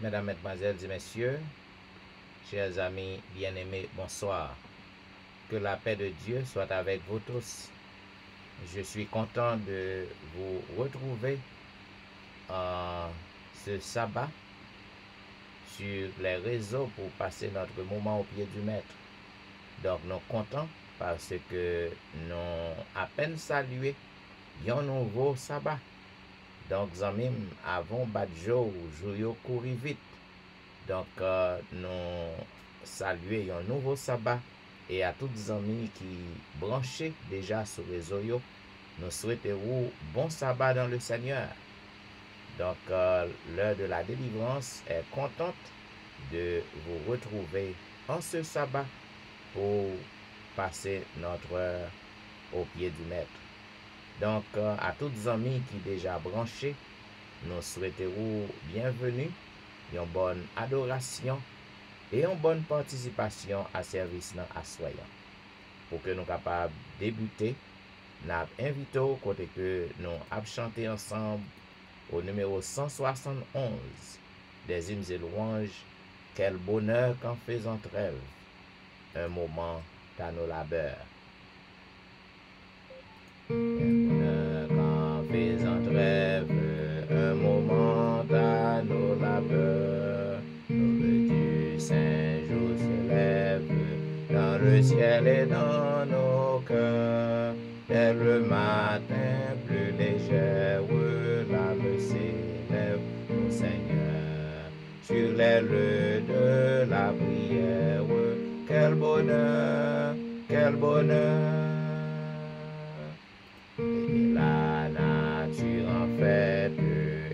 Mesdames, Mesdemoiselles et Messieurs, chers amis bien-aimés, bonsoir. Que la paix de Dieu soit avec vous tous. Je suis content de vous retrouver ce sabbat sur les réseaux pour passer notre moment au pied du Maître. Donc, nous sommes contents parce que nous à peine salué un nouveau sabbat. Donc, zamim, avant Badjo, Jouyo courir vite. Donc, nous saluons un nouveau sabbat et à tous les amis qui branchés déjà sur les réseaux, nous souhaitons bon sabbat dans le Seigneur. Donc, l'heure de la délivrance est contente de vous retrouver en ce sabbat pour passer notre heure au pied du Maître. Donc, à tous les amis qui déjà branchés, nous souhaitons bienvenue, une bonne adoration et une bonne participation à service dans Assoyant. Pour que nous capables de débuter, nous invitons au côté que nous avons chanté ensemble au numéro 171 des hymnes et louanges. Quel bonheur qu'en faisant trêve, un moment à nos labeurs. Faisant trêve, un moment à nos labeurs, l'aube du Saint-Jour se lève dans le ciel et dans nos cœurs. Dès le matin plus légère, l'âme s'élève au Seigneur. Sur l'aile de la prière, quel bonheur, quel bonheur. La nature en fait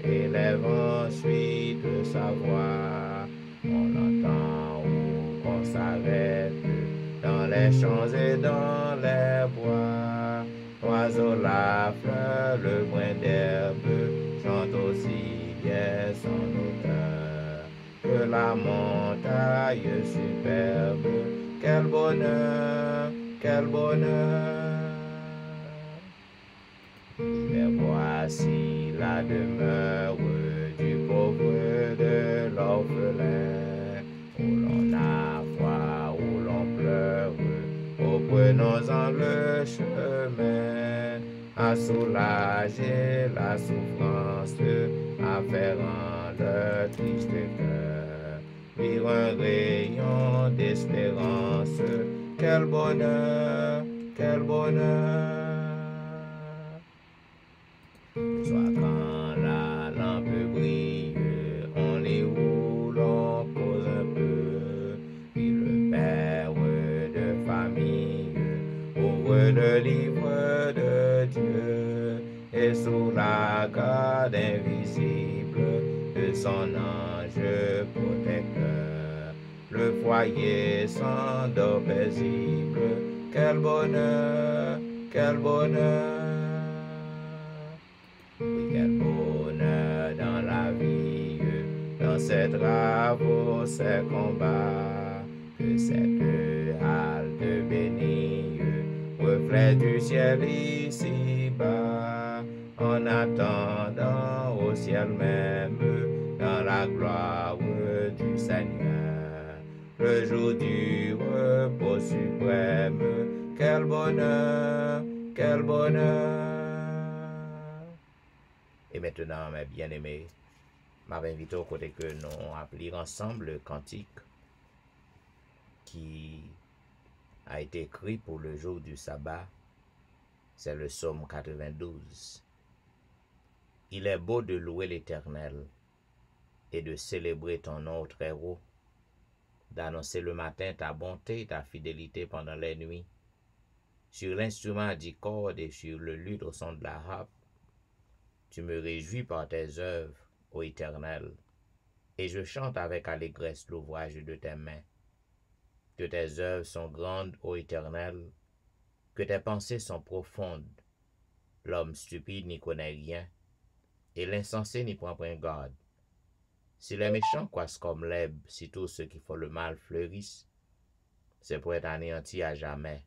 élève ensuite sa voix. On entend où qu'on s'arrête dans les champs et dans les bois. L'oiseau, la fleur, le brin d'herbe chante aussi bien son auteur que la montagne superbe. Quel bonheur, quel bonheur. Mais voici la demeure du pauvre, de l'orphelin, où l'on a froid, où l'on pleure, auprès prenons-en le chemin, à soulager la souffrance, à faire en le triste cœur vivre un rayon d'espérance. Quel bonheur, quel bonheur. Le soir quand la lampe brille, on lit où l'on cause un peu, puis le père de famille ouvre le livre de Dieu, et sous la garde invisible de son ange protecteur, le foyer s'endort paisible. Quel bonheur, quel bonheur. Oui, quel bonheur dans la vie, dans ses travaux, ses combats, que cette halte bénie, reflet du ciel ici-bas, en attendant au ciel même, dans la gloire du Seigneur, le jour du repos suprême. Quel bonheur, quel bonheur. Et maintenant, mes bien-aimés, m'invite au côté que nous appelons ensemble le cantique qui a été écrit pour le jour du sabbat. C'est le psaume 92. Il est beau de louer l'Éternel et de célébrer ton nom très haut, d'annoncer le matin ta bonté et ta fidélité pendant les nuits, sur l'instrument du corde et sur le luth au son de la harpe. Tu me réjouis par tes œuvres, ô Éternel, et je chante avec allégresse l'ouvrage de tes mains. Que tes œuvres sont grandes, ô Éternel, que tes pensées sont profondes. L'homme stupide n'y connaît rien, et l'insensé n'y prend point garde. Si les méchants croissent comme l'herbe, si tous ceux qui font le mal fleurissent, c'est pour être anéantis à jamais.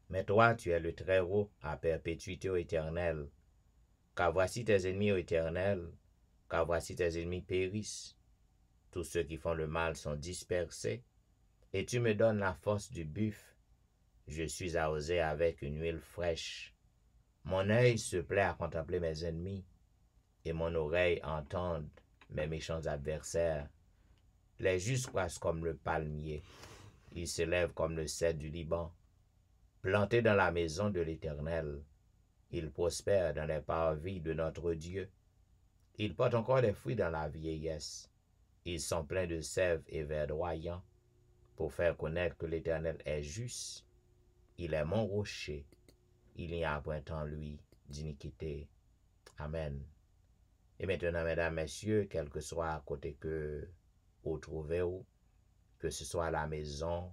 Mais toi, tu es le Très-Haut à perpétuité, ô Éternel, car voici tes ennemis, ô Éternel, car voici tes ennemis périssent. Tous ceux qui font le mal sont dispersés, et tu me donnes la force du buffle. Je suis arrosé avec une huile fraîche. Mon œil se plaît à contempler mes ennemis, et mon oreille à entendre mes méchants adversaires. Les justes croissent comme le palmier, ils s'élèvent comme le cèdre du Liban. Plantés dans la maison de l'Éternel, ils prospèrent dans les parvis de notre Dieu. Ils portent encore des fruits dans la vieillesse. Ils sont pleins de sève et verdoyants, pour faire connaître que l'Éternel est juste. Il est mon rocher. Il n'y a point en lui d'iniquité. Amen. Et maintenant, mesdames, messieurs, quel que soit à côté que vous trouvez, que ce soit à la maison,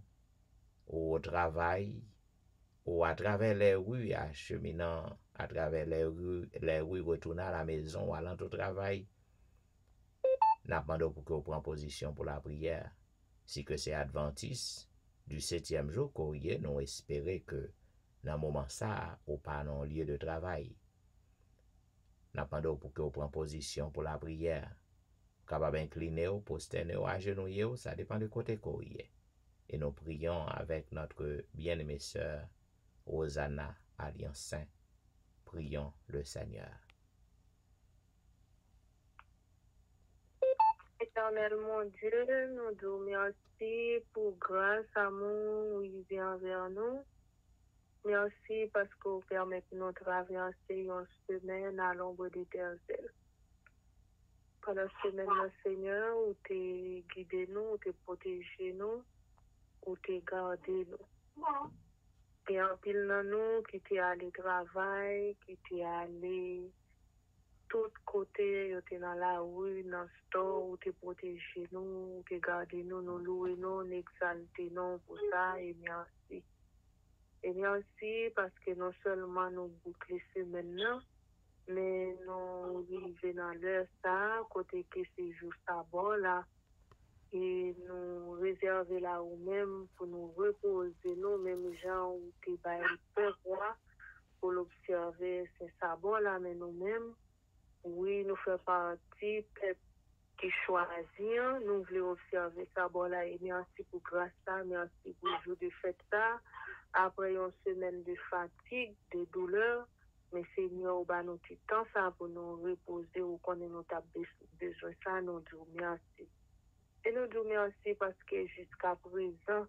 ou au travail, ou à travers les rues, acheminant à travers les rues retournant à la maison ou allant au travail, n'a pas pour que vous preniez position pour la prière. Si que c'est adventiste du 7e jour, courrier, nous espérons que dans le moment ça, ou pas dans lieu de travail. N'a pas pour que vous preniez position pour la prière. Capable incliner ou posterner ou agenouiller, ça dépend du côté courrier. Et nous prions avec notre bien-aimée sœur Rosanna Alliance Saint. Prions le Seigneur. Éternel mon Dieu, nous te merci pour grâce, amour, il vient vers nous. Merci parce que vous permettez de nous traverser une semaine à l'ombre d'éternel. Pendant la semaine, le Seigneur, où tu guidé nous, où tu protégé nous, où tu gardé nous. Et en pile dans nous, qui t'es allé travail, qui t'es allé tout côté, yo t'es dans la rue, dans le store, où t'es protégé nous, où t'es gardé nous, nous louer nous, nous exalter nous pour ça, et merci. Et merci parce que non seulement nous boucler semaine, mais nous vivons dans l'heure ça, côté que c'est juste à bon là, et nous réserver là ou même pour nous reposer, nous, même gens où t'es bail pour l'observer, c'est ça bon là, mais nous-mêmes, oui, nous faisons partie, peuple qui choisit, nous voulons observer ça, bon là, et merci pour grâce ça, merci pour le jour de fête ça, après une semaine de fatigue, de douleur, mais Seigneur, bah nous petit temps ça pour nous reposer ou qu'on nous a besoin ça, nous disons merci. Et nous disons merci parce que jusqu'à présent,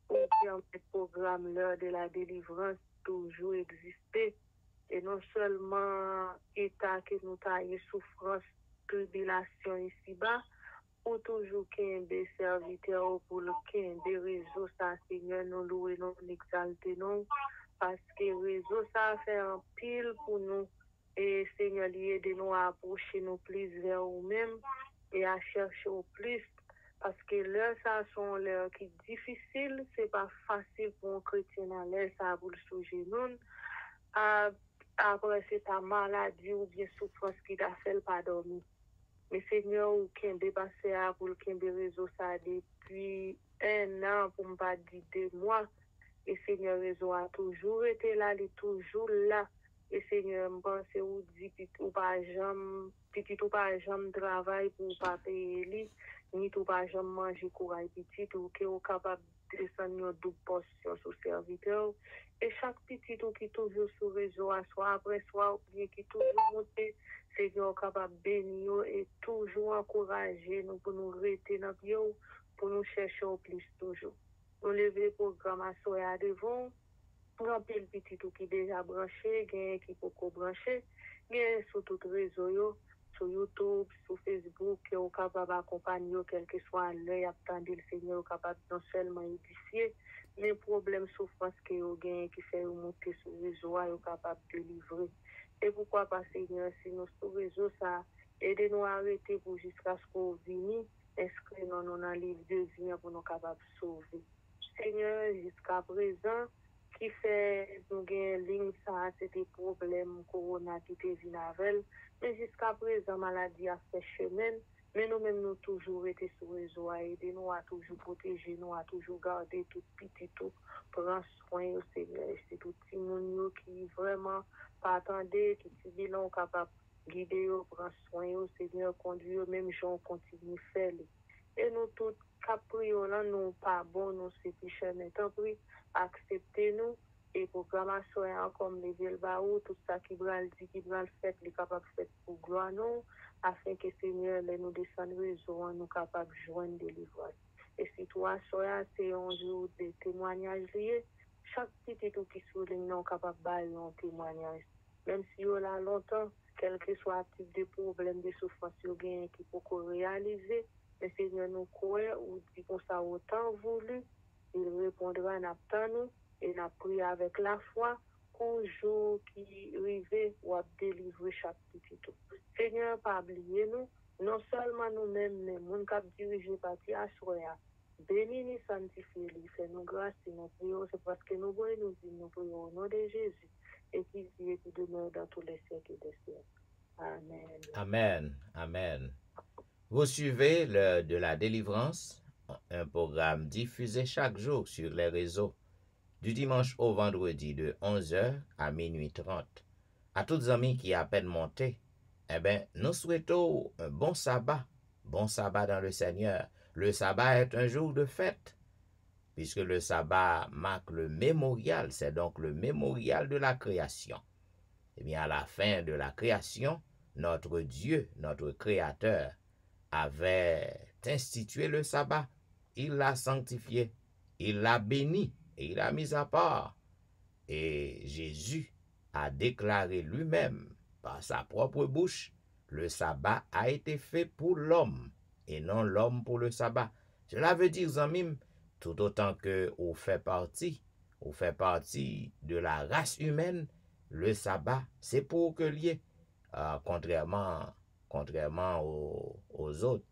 au programme l'heure de la délivrance toujours existé. Et non seulement état que nous taillons souffrance, tribulation ici-bas, ou toujours qu'il des serviteurs pour le des réseaux, ça, Seigneur, nous louer, nous exalter, nous, parce que réseau, ça fait un pile pour nous. Et Seigneur, aide nous à approcher nous plus vers nous-mêmes et à chercher au plus. Parce que l'heure, ça sont l'heure qui est difficile, c'est pas facile pour un chrétien à l'aise, ça pour le sous-genou. Après, c'est ta maladie ou bien souffrance qui t'a fait pas dormir. Mais Seigneur, ou qui a dépassé à pour qui a réseau ça depuis 1 an, pour ne pas dire 2 mois. Et Seigneur, réseau a toujours été là, il est toujours là. Et Seigneur, je pense ou dit, ou pas jamais, petit ou pas jamais travail pour pas payer lui, ni tout pas jamais manger courage petit, ou qui est capable de descendre une double portion sur serviteur. Et chaque petit ou qui toujours sur réseau, soit après, soit ou bien qui toujours monte, Seigneur capable de bénir et toujours encourager nous pour nous rester dans le pour nous chercher au plus toujours. Nous lever programme à soya devant, remplir le petit tout qui déjà branché, gain qui peut brancher, gain sur tout réseau, sur YouTube, sur Facebook, qui est capable d'accompagner, quel que soit l'œil, attendre le Seigneur, capable non seulement édifier, les problèmes, souffrances qui ont gain, qui fait monter sur le réseau, est capable de livrer. Et pourquoi pas, Seigneur, si nous sur le réseau, ça, aidez-nous à arrêter pour jusqu'à ce qu'on vienne, inscrire dans le livre de vie pour nous capables de sauver. Seigneur, jusqu'à présent, qui fait nous gagner ligne ça, c'était problème corona qui était venu avec. Mais jusqu'à présent, maladie a fait chemin. Mais nous-mêmes, nous toujours été sur le réseau à aider, nous à toujours protéger, nous à toujours garder tout petit tout, prendre soin au Seigneur. C'est tout petit monde qui vraiment pas attendait, tout petit bilan capable de guider, prendre soin au Seigneur, conduire, même gens continue faire. Et nous tous, capriola, nous pas bon, nous c'est péché, mais tant pis, acceptez-nous. Et programmation comme les villes baou, tout ça qui va le dire, qui va le faire, les capables de faire pour gloire nous, afin que Seigneur, les nous descendre réseau, nous capables de joindre des livres. Et si toi, soya, c'est un jour de témoignage lié, chaque petit tout qui souligne, nous capable de bailler un témoignage. Même si on a longtemps, quel que soit le type de problème, de souffrance, qui peut réaliser, mais Seigneur nous croit ou dit qu'on ça autant voulu, il répondra à nous et n'a prié avec la foi qu'un jour qui arrive ou à délivrer chaque petit tout. Seigneur, pas oublier nous, non seulement nous-mêmes, mais nous qui dirigent parti à Soya. Bénis nous, sanctifie nous, fais nous grâce et nous prions, c'est parce que nous voyons nous dire, nous prions au nom de Jésus et qui vit et qui demeure dans tous les siècles des siècles. Amen. Amen. Amen. Vous suivez l'heure de la délivrance, un programme diffusé chaque jour sur les réseaux, du dimanche au vendredi de 11h à minuit 30. À tous les amis qui à peine montés, nous souhaitons un bon sabbat dans le Seigneur. Le sabbat est un jour de fête, puisque le sabbat marque le mémorial, c'est donc le mémorial de la création. Eh bien, à la fin de la création, notre Dieu, notre Créateur, avait institué le sabbat, il l'a sanctifié, il l'a béni et il l'a mis à part. Et Jésus a déclaré lui-même par sa propre bouche, le sabbat a été fait pour l'homme et non l'homme pour le sabbat. Cela veut dire, Zamim, tout autant que vous fait partie de la race humaine, le sabbat, c'est pour que lié, contrairement aux autres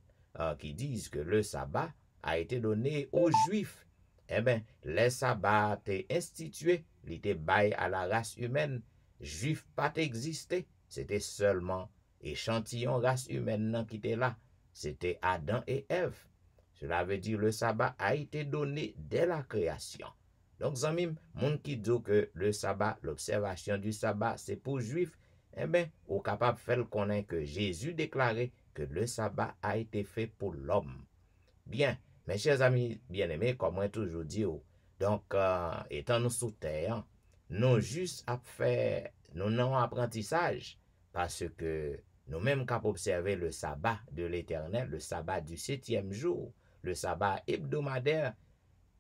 qui disent que le sabbat a été donné aux Juifs. Eh bien, le sabbat est institué, il était bail à la race humaine. Juif pas existé, c'était seulement échantillon race humaine qui était là. C'était Adam et Ève. Cela veut dire le sabbat a été donné dès la création. Donc, Zamim, moun qui dit que le sabbat, l'observation du sabbat, c'est pour Juifs, eh bien, au capable de faire connaître que Jésus déclarait que le sabbat a été fait pour l'homme. Bien, mes chers amis bien-aimés, comme moi toujours dit, donc, étant nous sous terre, nous juste à faire, nous non apprentissage, parce que nous-mêmes qu'à observer le sabbat de l'Éternel, le sabbat du 7e jour, le sabbat hebdomadaire,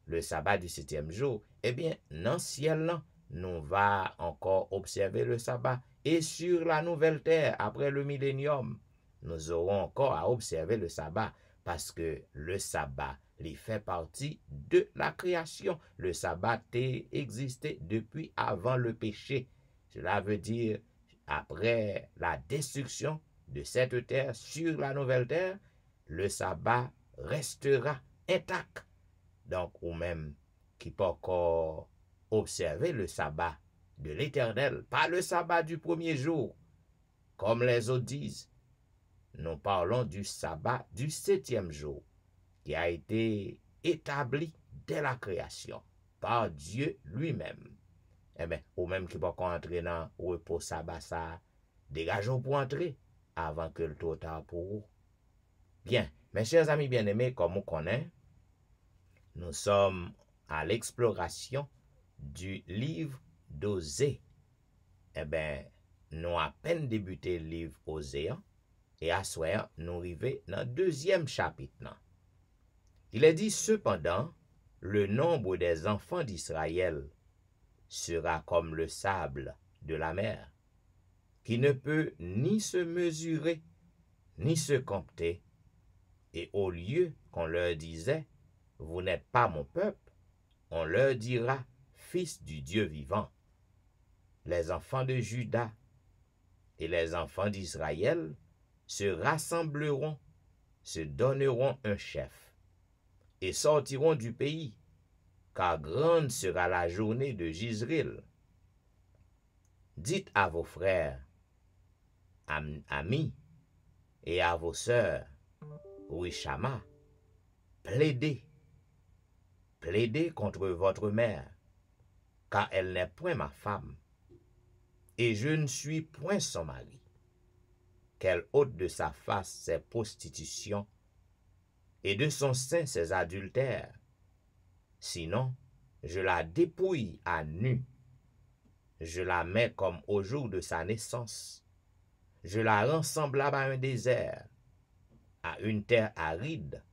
le sabbat du 7e jour, eh bien, dans le ciel, là, nous va encore observer le sabbat. Et sur la nouvelle terre, après le millénium, nous aurons encore à observer le sabbat, parce que le sabbat, il fait partie de la création. Le sabbat a existé depuis avant le péché. Cela veut dire, après la destruction de cette terre sur la nouvelle terre, le sabbat restera intact. Donc, ou même qui peut encore observer le sabbat de l'Éternel, pas le sabbat du premier jour, comme les autres disent. Nous parlons du sabbat du 7e jour, qui a été établi dès la création par Dieu lui-même. Eh bien, ou même qui peut encore entrer dans le repos sabbat, ça, dégageons pour entrer avant que le trop tard pour vous. Bien, mes chers amis bien-aimés, comme on connaît, nous sommes à l'exploration du livre d'Osée. Eh bien, nous à peine débuté le livre Osée, et à soir, nous arrivons dans le 2e chapitre. Il est dit, cependant, le nombre des enfants d'Israël sera comme le sable de la mer, qui ne peut ni se mesurer, ni se compter. Et au lieu qu'on leur disait, vous n'êtes pas mon peuple, on leur dira, fils du Dieu vivant. Les enfants de Juda et les enfants d'Israël se rassembleront, se donneront un chef, et sortiront du pays, car grande sera la journée de Jizril. Dites à vos frères, amis, et à vos sœurs, Wishama, plaidez contre votre mère, car elle n'est point ma femme, et je ne suis point son mari. Qu'elle ôte de sa face ses prostitutions, et de son sein ses adultères. Sinon, je la dépouille à nu. Je la mets comme au jour de sa naissance. Je la rends semblable à un désert, à une terre aride,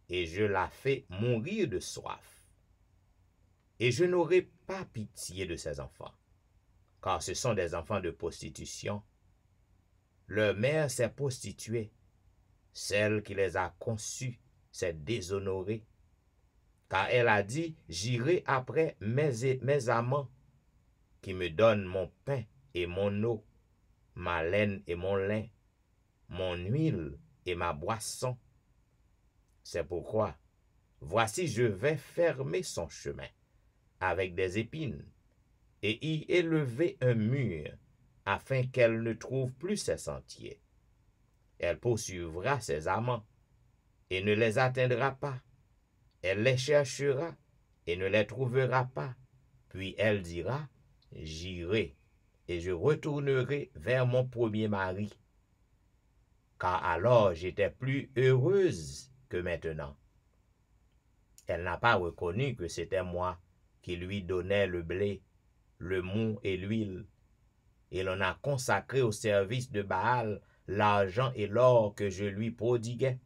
et je la fais mourir de soif. Et je n'aurai pas pitié de ses enfants, car ce sont des enfants de prostitution. Leur mère s'est prostituée, celle qui les a conçus s'est déshonorée, car elle a dit, j'irai après mes amants, qui me donnent mon pain et mon eau, ma laine et mon lin, mon huile et ma boisson. C'est pourquoi, voici je vais fermer son chemin avec des épines, et y élever un mur, afin qu'elle ne trouve plus ses sentiers. Elle poursuivra ses amants, et ne les atteindra pas. Elle les cherchera, et ne les trouvera pas. Puis elle dira, j'irai, et je retournerai vers mon premier mari. Car alors j'étais plus heureuse que maintenant. Elle n'a pas reconnu que c'était moi qui lui donnais le blé, le mou et l'huile. Et l'on a consacré au service de Baal l'argent et l'or que je lui prodiguais.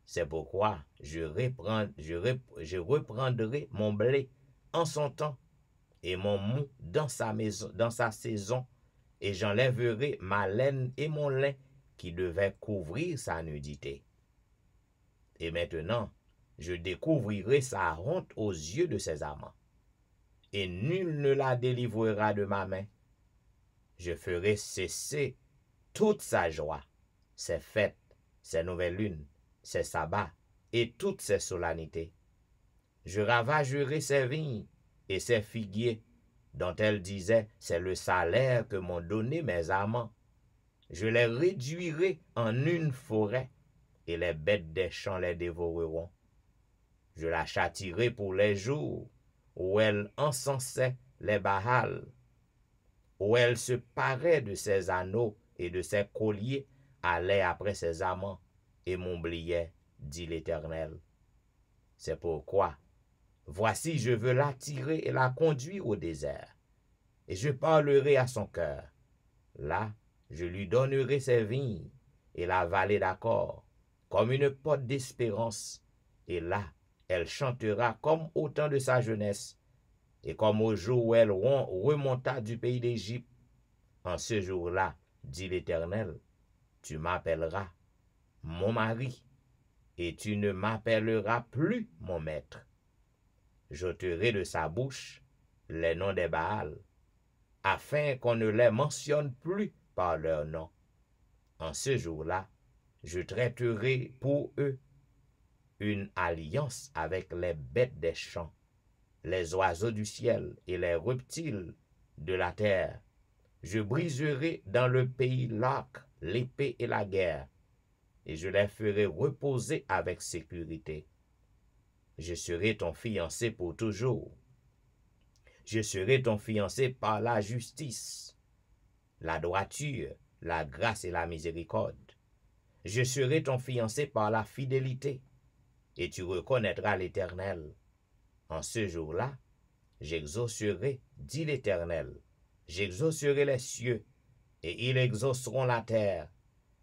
C'est pourquoi je reprendrai mon blé en son temps, et mon mou dans sa saison, et j'enlèverai ma laine et mon lin qui devaient couvrir sa nudité. Et maintenant, je découvrirai sa honte aux yeux de ses amants, et nul ne la délivrera de ma main. Je ferai cesser toute sa joie, ses fêtes, ses nouvelles lunes, ses sabbats et toutes ses solennités. Je ravagerai ses vignes et ses figuiers, dont elle disait, c'est le salaire que m'ont donné mes amants. Je les réduirai en une forêt, et les bêtes des champs les dévoreront. Je la châtierai pour les jours où elle encensait les Baals, où elle se parait de ses anneaux et de ses colliers allait après ses amants et m'oubliait, dit l'Éternel. C'est pourquoi, voici, je veux l'attirer et la conduire au désert, et je parlerai à son cœur. Là, je lui donnerai ses vignes et la vallée d'Accord, comme une porte d'espérance, et là, elle chantera comme au temps de sa jeunesse, et comme au jour où elle remonta du pays d'Égypte. En ce jour-là, dit l'Éternel, tu m'appelleras mon mari, et tu ne m'appelleras plus mon maître. J'ôterai de sa bouche les noms des Baals, afin qu'on ne les mentionne plus par leur nom. En ce jour-là, je traiterai pour eux une alliance avec les bêtes des champs, les oiseaux du ciel et les reptiles de la terre. Je briserai dans le pays l'arc, l'épée et la guerre, et je les ferai reposer avec sécurité. Je serai ton fiancé pour toujours. Je serai ton fiancé par la justice, la droiture, la grâce et la miséricorde. Je serai ton fiancé par la fidélité, et tu reconnaîtras l'Éternel. En ce jour-là, j'exaucerai, dit l'Éternel, j'exaucerai les cieux, et ils exauceront la terre.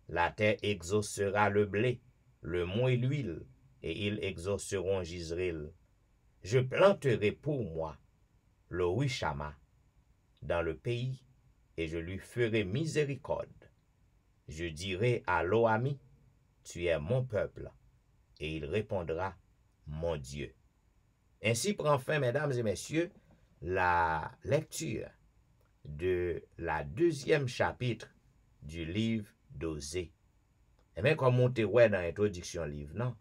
La terre exaucera le blé, le mou et l'huile, et ils exauceront Jizréel. Je planterai pour moi le Wishama dans le pays, et je lui ferai miséricorde. Je dirai à Lo-Ami, tu es mon peuple, et il répondra, mon Dieu. Ainsi prend fin, mesdames et messieurs, la lecture de la 2e chapitre du livre d'Osée. Et bien, comme on te voit dans l'introduction livre, non?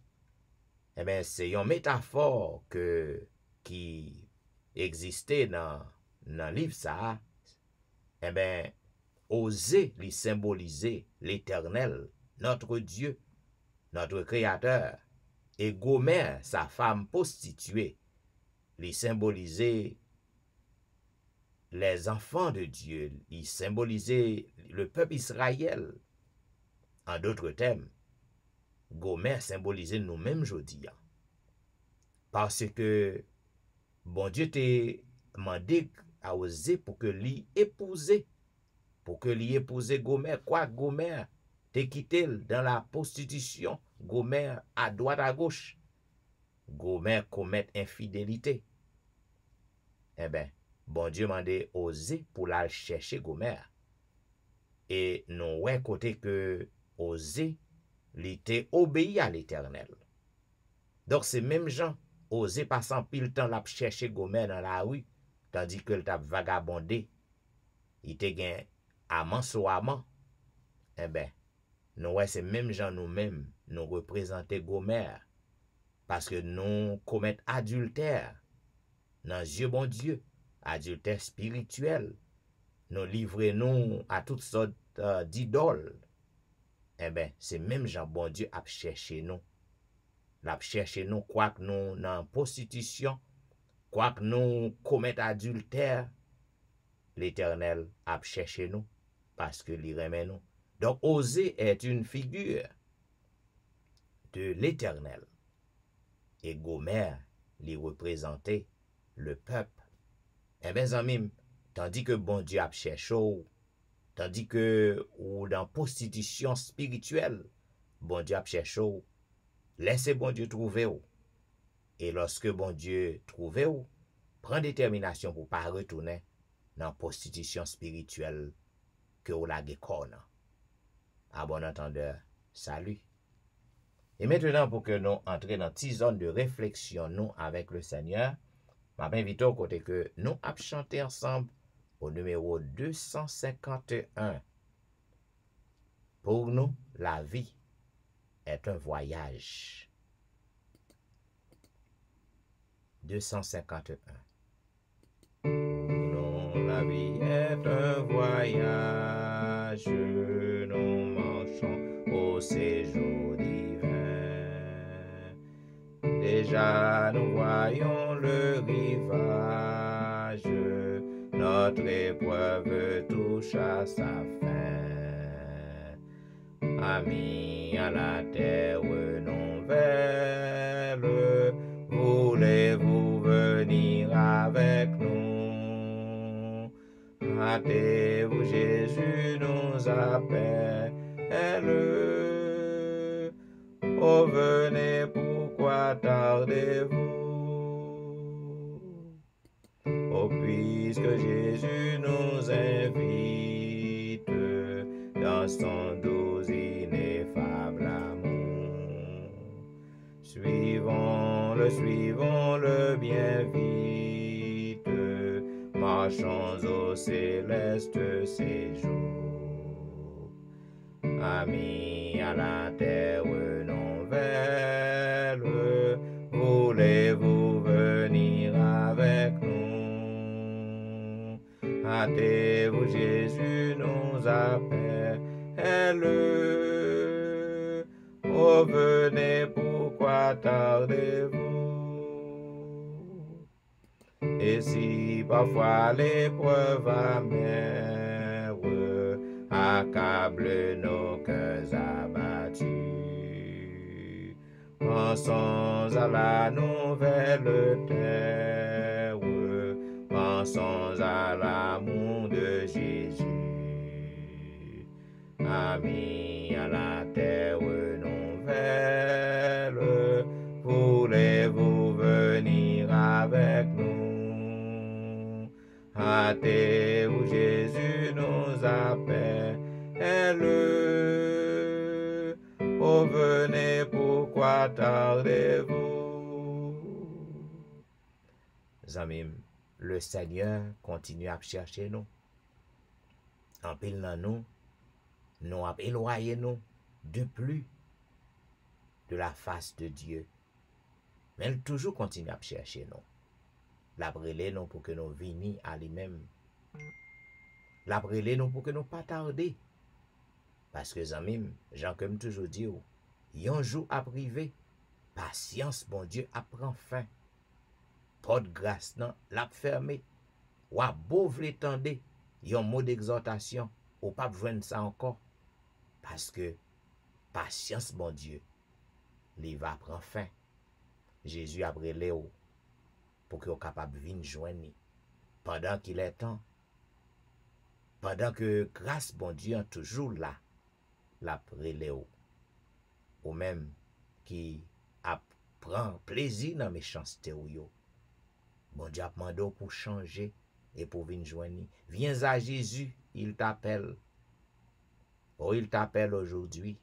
Eh bien, c'est une métaphore qui existait dans le livre ça. Eh bien, Osée lui symboliser l'Éternel, notre Dieu, notre Créateur, et Gomer, sa femme prostituée, lui symboliser les enfants de Dieu, lui symboliser le peuple Israël. En d'autres termes, Gomer symbolisait nous-mêmes aujourd'hui. Parce que bon Dieu t'a demandé à Osée pour que lui épouse Gomer. Quoi, Gomer t'a quitté dans la prostitution. Gomer à droite à gauche. Gomer commet infidélité. Eh bien, bon Dieu m'a demandé Osée pour la chercher Gomer. Et nous ouais côté que Osée il était obéi à l'Éternel. Donc c'est même gens Osée passant pile temps la chercher Gomer dans la rue, tandis que le t'a vagabondé. Il te gain amant sur amant. Eh bien, nous ouais c'est même gens nous-mêmes nous représenter Gomer parce que nous commettons adultère dans yeux bon Dieu, adultère spirituel. Nous livrons nous à toutes sortes d'idoles. Eh bien, c'est même Jean bon Dieu a cherché nous. L'a cherché nous, quoi que nous dans prostitution, quoi que nous commettons adultère, l'Éternel a cherché nous parce que l'il remet nous. Donc, Osée est une figure de l'Éternel. Et Gomer lui représentait le peuple. Eh bien, amis, tandis que bon Dieu a cherché, tandis que ou dans prostitution spirituelle, bon Dieu a cherché, laissez bon Dieu trouver. Et lorsque bon Dieu trouve, prend détermination pour ne pas retourner dans prostitution spirituelle que vous la gécone. À bon entendeur, salut. Et maintenant, pour que nous entrions dans une zone de réflexion, nous, avec le Seigneur, je m'invite au côté que nous avons chanté ensemble au numéro 251. Pour nous, la vie est un voyage. 251. Pour nous, la vie est un voyage. Nous marchons au séjour divin. Déjà nous voyons le rivage, notre épreuve touche à sa fin. Amis à la terre nouvelle, voulez-vous venir avec nous? Hâtez-vous, Jésus nous appelle. Oh, venez, pourquoi tardez-vous? Oh, puisque Jésus nous invite dans son doux ineffable amour. Suivons-le bien vite, marchons au céleste séjour. Amis à la terre nouvelle, voulez-vous venir avec nous? Hâtez-vous, Jésus nous appelle. Oh, venez, pourquoi tardez-vous? Et si parfois l'épreuve amère accable nos cœurs abattus, pensons à la nouvelle terre, pensons à l'amour de Jésus. Amis à la terre nouvelle, voulez-vous venir avec nous? Hâtez-vous, Jésus nous appelle. Oh, venez, pourquoi tardez-vous? Amis, le Seigneur continue à chercher nous. En pile dans nous a éloigné nous de plus de la face de Dieu. Mais il toujours continue à chercher nous. La brûler nous pour que nous venions à lui-même. La brûler nous pour que nous pas tarder. Parce que amis, Jean comme toujours dit, yon jour à privé, patience bon Dieu apprend fin. Pas de grâce non, l'a fermé. Ou a beau vle tende, yon mot d'exhortation, ou pas besoin ça encore. Parce que patience bon Dieu, il va prendre fin. Jésus a brûlé pour que vous capable de venir joindre pendant qu'il est temps. Pendant que grâce bon Dieu est toujours là, la brûlé ou même qui prend plaisir dans méchanceté ou yo. Bon Dieu a demandé pour changer et pour venir joindre. Viens à Jésus, il t'appelle. Oh, il t'appelle aujourd'hui.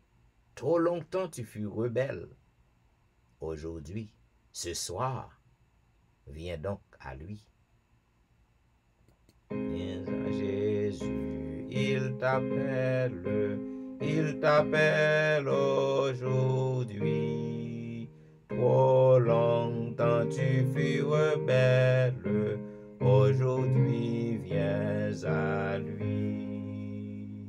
Trop longtemps tu fus rebelle. Aujourd'hui, ce soir, viens donc à lui. Viens à Jésus, il t'appelle aujourd'hui. Trop longtemps tu fus rebelle, aujourd'hui viens à lui.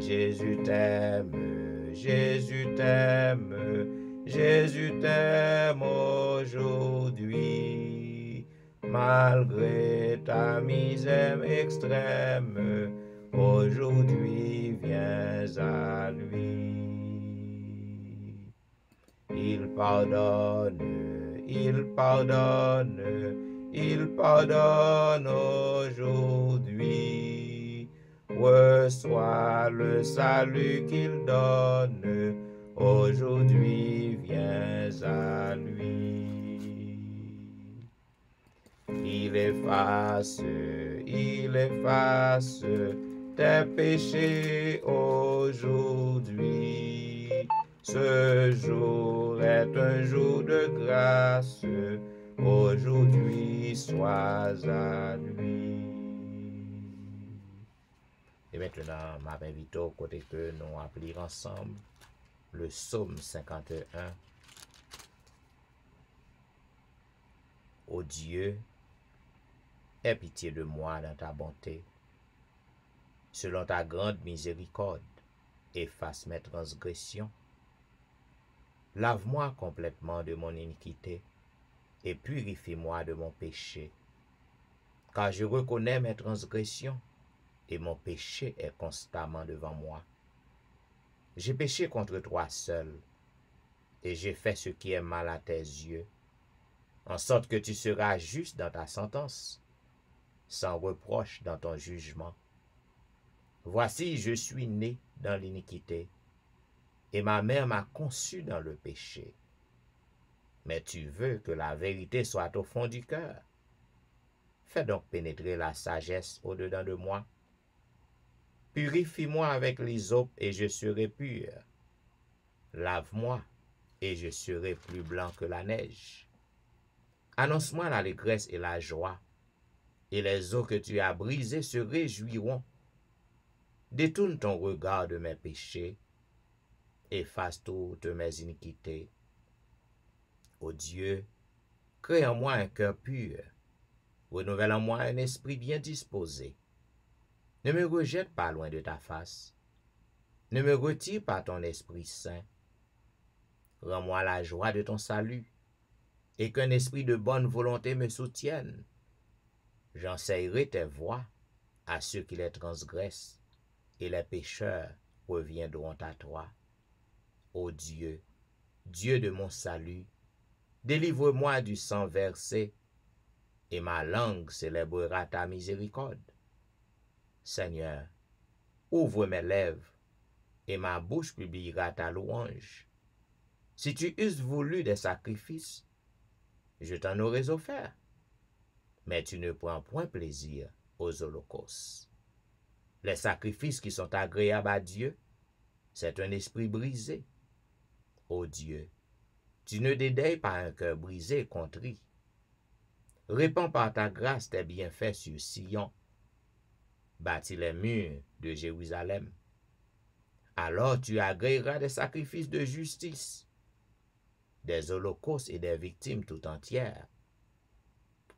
Jésus t'aime, Jésus t'aime, Jésus t'aime aujourd'hui. Malgré ta misère extrême, aujourd'hui viens à lui. Il pardonne, il pardonne, il pardonne aujourd'hui. Reçois le salut qu'il donne, aujourd'hui viens à lui. Il efface tes péchés aujourd'hui. Ce jour est un jour de grâce, aujourd'hui sois à lui. Et maintenant, ma invite au côté que nous appelons ensemble le psaume 51. Ô Dieu, aie pitié de moi dans ta bonté. Selon ta grande miséricorde, efface mes transgressions. Lave-moi complètement de mon iniquité et purifie-moi de mon péché. Car je reconnais mes transgressions et mon péché est constamment devant moi. j'ai péché contre toi seul, et j'ai fait ce qui est mal à tes yeux, en sorte que tu seras juste dans ta sentence, sans reproche dans ton jugement. Voici, je suis né dans l'iniquité, et ma mère m'a conçu dans le péché. Mais tu veux que la vérité soit au fond du cœur. Fais donc pénétrer la sagesse au-dedans de moi. Purifie-moi avec l'hysope, et je serai pur. Lave-moi, et je serai plus blanc que la neige. Annonce-moi l'allégresse et la joie, et les eaux que tu as brisées se réjouiront. Détourne ton regard de mes péchés, efface toutes mes iniquités. Ô Dieu, crée en moi un cœur pur, renouvelle en moi un esprit bien disposé. Ne me rejette pas loin de ta face, ne me retire pas ton Esprit Saint. Rends-moi la joie de ton salut, et qu'un esprit de bonne volonté me soutienne. J'enseignerai tes voies à ceux qui les transgressent, et les pécheurs reviendront à toi. Ô Dieu, Dieu de mon salut, délivre-moi du sang versé, et ma langue célébrera ta miséricorde. Seigneur, ouvre mes lèvres, et ma bouche publiera ta louange. Si tu eusses voulu des sacrifices, je t'en aurais offert, mais tu ne prends point plaisir aux holocaustes. Les sacrifices qui sont agréables à Dieu, c'est un esprit brisé. Ô Dieu, tu ne dédaignes pas un cœur brisé et contrit. Répands par ta grâce tes bienfaits sur Sion. Bâtis les murs de Jérusalem. Alors tu agréeras des sacrifices de justice, des holocaustes et des victimes tout entières.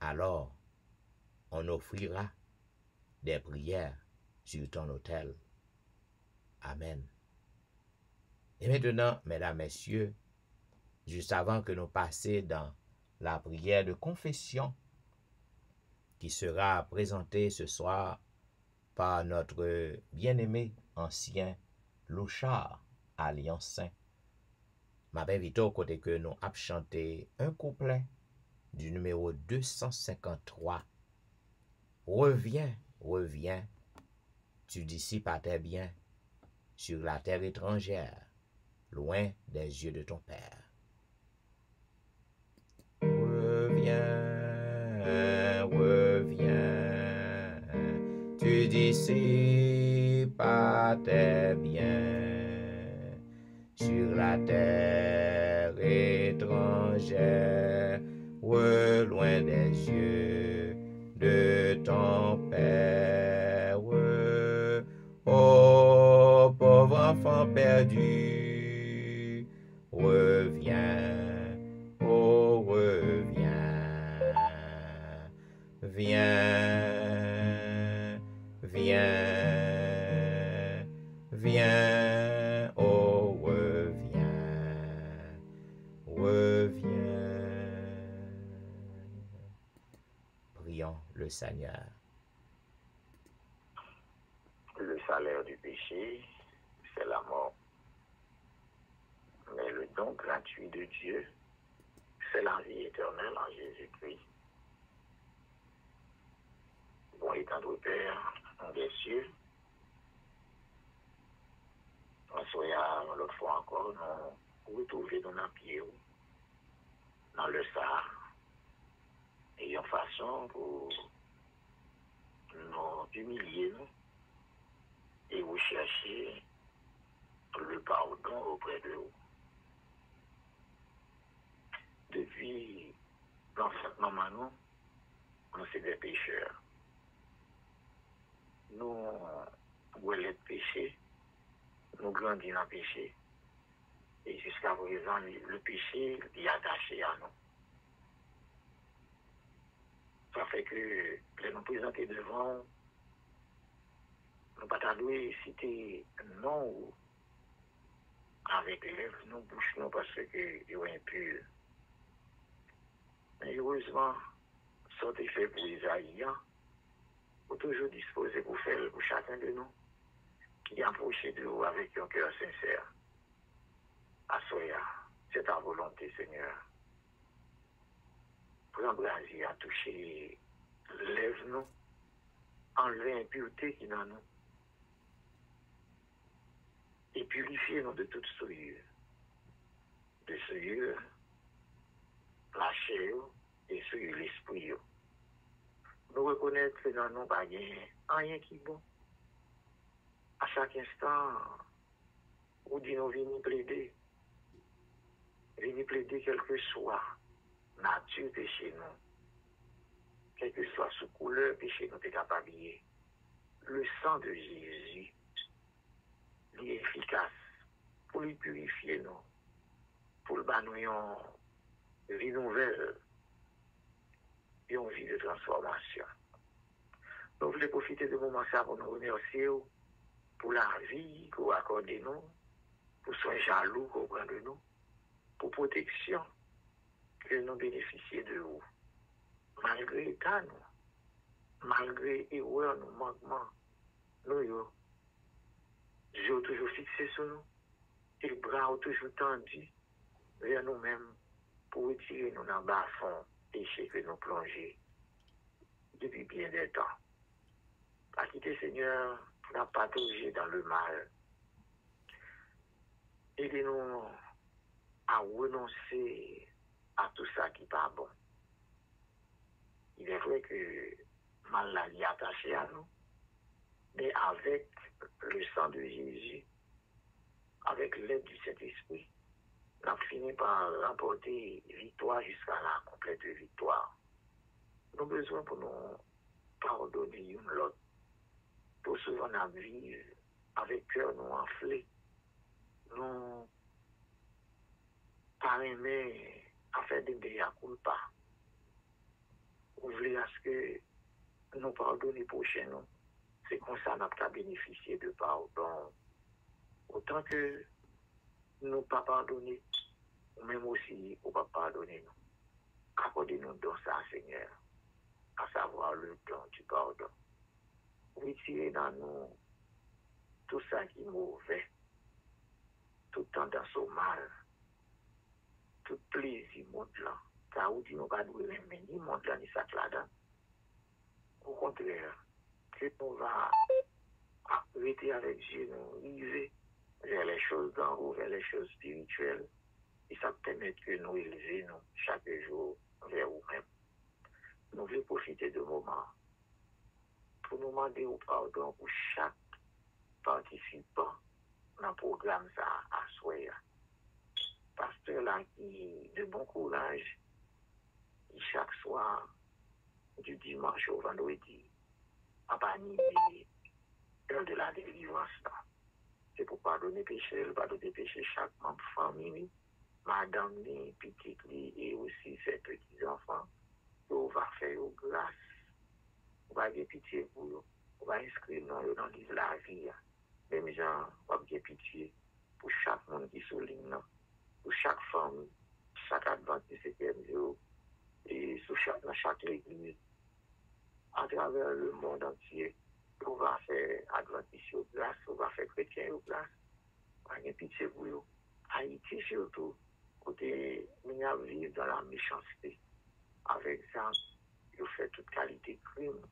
Alors on offrira des prières sur ton autel. Amen. Et maintenant, mesdames, messieurs, juste avant que nous passions dans la prière de confession qui sera présentée ce soir par notre bien-aimé ancien Louchard, Alliance Saint, m'invite au côté que nous avons chanté un couplet du numéro 253. Reviens, reviens, tu dissipes à tes biens sur la terre étrangère, loin des yeux de ton Père. Reviens, reviens, tu dissipes à tes biens sur la terre étrangère, loin des yeux de ton Père. Ô pauvre enfant perdu, reviens, oh reviens, viens, viens, viens, oh reviens, reviens. Prions le Seigneur. Le salaire du péché, c'est la mort. Mais le don gratuit de Dieu, c'est la vie éternelle en Jésus-Christ. Bon et tendre Père des cieux, on soit l'autre fois encore, nous retrouver dans un pied, dans le Sahara, et en façon pour nous humilier, nous, et vous chercher le pardon auprès de vous. Depuis l'enfantement, nous sommes des pécheurs. Nous voulons être péchés, nous grandissons dans le péché. Et jusqu'à présent, le péché est attaché à nous. Ça fait que, les nous présenter devant, nous ne pouvons pas citer non avec les lèvres, nous bouche non parce que ils sont impurs. Mais heureusement, ça a été fait pour Isaïe, pour toujours disposer pour faire pour chacun de nous, qui approchent de vous avec un cœur sincère. Assoya, c'est ta volonté, Seigneur. Prends brasier à toucher, lève-nous, enlever l'impureté qui est dans nous, et purifiez-nous de toute souillure, de souillure, la chair et souillure l'esprit. Nous reconnaître que dans nous, pas rien qui est bon. À chaque instant, où dit nous venir plaider quel que soit nature péché nous, quel que soit sous couleur péché nous est capable. Le sang de Jésus est efficace pour lui purifier nous, pour le bannir une vie nouvelle, une vie de transformation. Nous voulons profiter de ce moment pour nous remercier pour la vie que vous accordez nous, pour soin jaloux que vous prenez de nous, pour protection que nous bénéficions de vous. Malgré l'état, nous, malgré l'erreur, nos manquements, nous, j'ai toujours fixé sur nous, et les bras ont toujours tendus vers nous-mêmes pour retirer nous dans le bas fond péché que nous plongeons depuis bien des temps. Pas quitter, Seigneur, n'a pas patauger dans le mal. Aidez-nous à renoncer à tout ça qui n'est pas bon. Il est vrai que mal l'a est attaché à nous, mais avec le sang de Jésus, avec l'aide du Saint-Esprit, on a fini par remporter victoire jusqu'à la complète victoire. Nous avons besoin pour nous pardonner une l'autre, pour souvent vivre avec cœur nous enflé, nous pas aimer à faire des meilleurs culpa. Vous voulez à ce que nous pardonner pour chez nous, c'est comme ça nous avons bénéficié de pardon. Autant que nous pas pardonner, ou même aussi ou pas pardonner nous. Accordez-nous dans ça, Seigneur, à savoir le don du pardon. Retirez dans nous tout ça qui est mauvais, tout tendance au mal, tout plaisir monde là. Car vous dites nous pas douer même ni monde là ni ça là-dedans. Au contraire, que nous va arrêter avec Dieu, nous arriver vers les choses d'en haut, vers les choses spirituelles, et ça permet que nous élever nous chaque jour vers nous-mêmes. Nous voulons profiter de moment pour nous demander au pardon pour chaque participant dans le programme ça à soi. Pasteur là qui de bon courage, qui chaque soir, du dimanche au vendredi, a animé l'heure de la délivrance là. C'est pour pardonner péché, pardonner péché chaque membre de famille, madame, petite et aussi ses petits-enfants. On va faire grâce, on va avoir pitié pour eux, on va inscrire dans le livre la vie. Même gens, on va avoir pitié pour chaque monde qui souligne, pour chaque femme, chaque adventiste et dans chaque église, à travers le monde entier. On va faire adventiste au grâce, on va faire chrétien au grâce, on va avoir pitié pour eux. Haïti surtout, côté nous vivre dans la méchanceté. Avec ça, ils fait toute qualité de crime.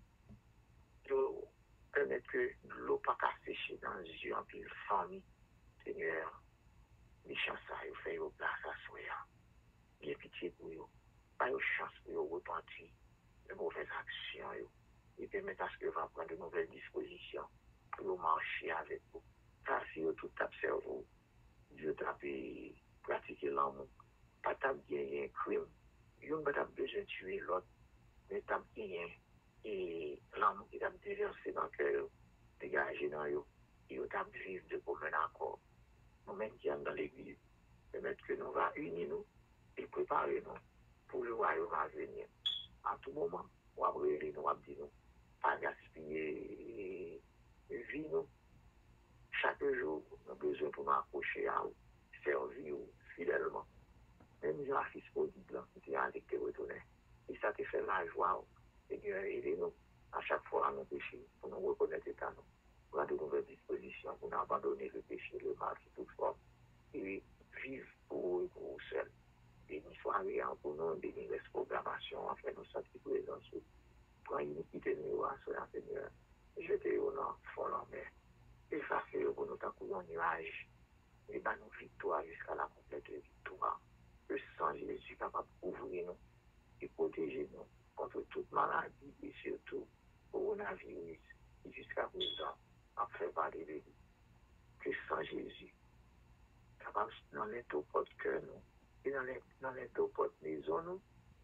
Ils permettent que l'eau pas sécher dans les yeux en pile famille. Seigneur, méchant ça, ils fait au place à soi. Bien pitié pour eux. Pas de chance pour eux repentir de mauvaises actions. Ils permettent à ce que vous prendre de nouvelles dispositions pour marcher avec vous. Car si vous tout observez, Dieu t'a pratiquer l'amour, pas t'a bien un crime. Vous n'avez pas besoin de tuer l'autre, mais t'a bien et l'amour qui t'a déversé dans le cœur, dégagé dans eux, et t'a vivre de commun accord. Nous-mêmes qui sommes dans l'église, permettre que nous va unir nous et préparer nous pour le royaume à venir. À tout moment, on va brûler nous, on va dire nous, pas gaspiller vie nous. Chaque jour, nous avons besoin pour nous accrocher à vous, servir fidèlement. Même si la fils prodigue, qui est avec te retourner. Et ça te fait la joie. Seigneur, aidez-nous à chaque fois à nous pécher pour nous reconnaître état nous. prendre de nouvelles dispositions pour abandonner le péché, le mal sous toute forme, et vivre pour vous seul. Béni soit rien pour nous, béni les programmations, en fait, nous sentir présents sur. Prends une quitte de nous, Seigneur, jetez au nom, fond la mer, effacez pour nous tant qu'on nuage, et ben nous victoire jusqu'à la complète victoire. Le sang Jésus capable d'ouvrir nous et protéger nous contre toute maladie et surtout coronavirus qui jusqu'à présent a fait parler de lui. Que sans Jésus, capable dans les deux portes cœur nous et dans les deux portes maison nous,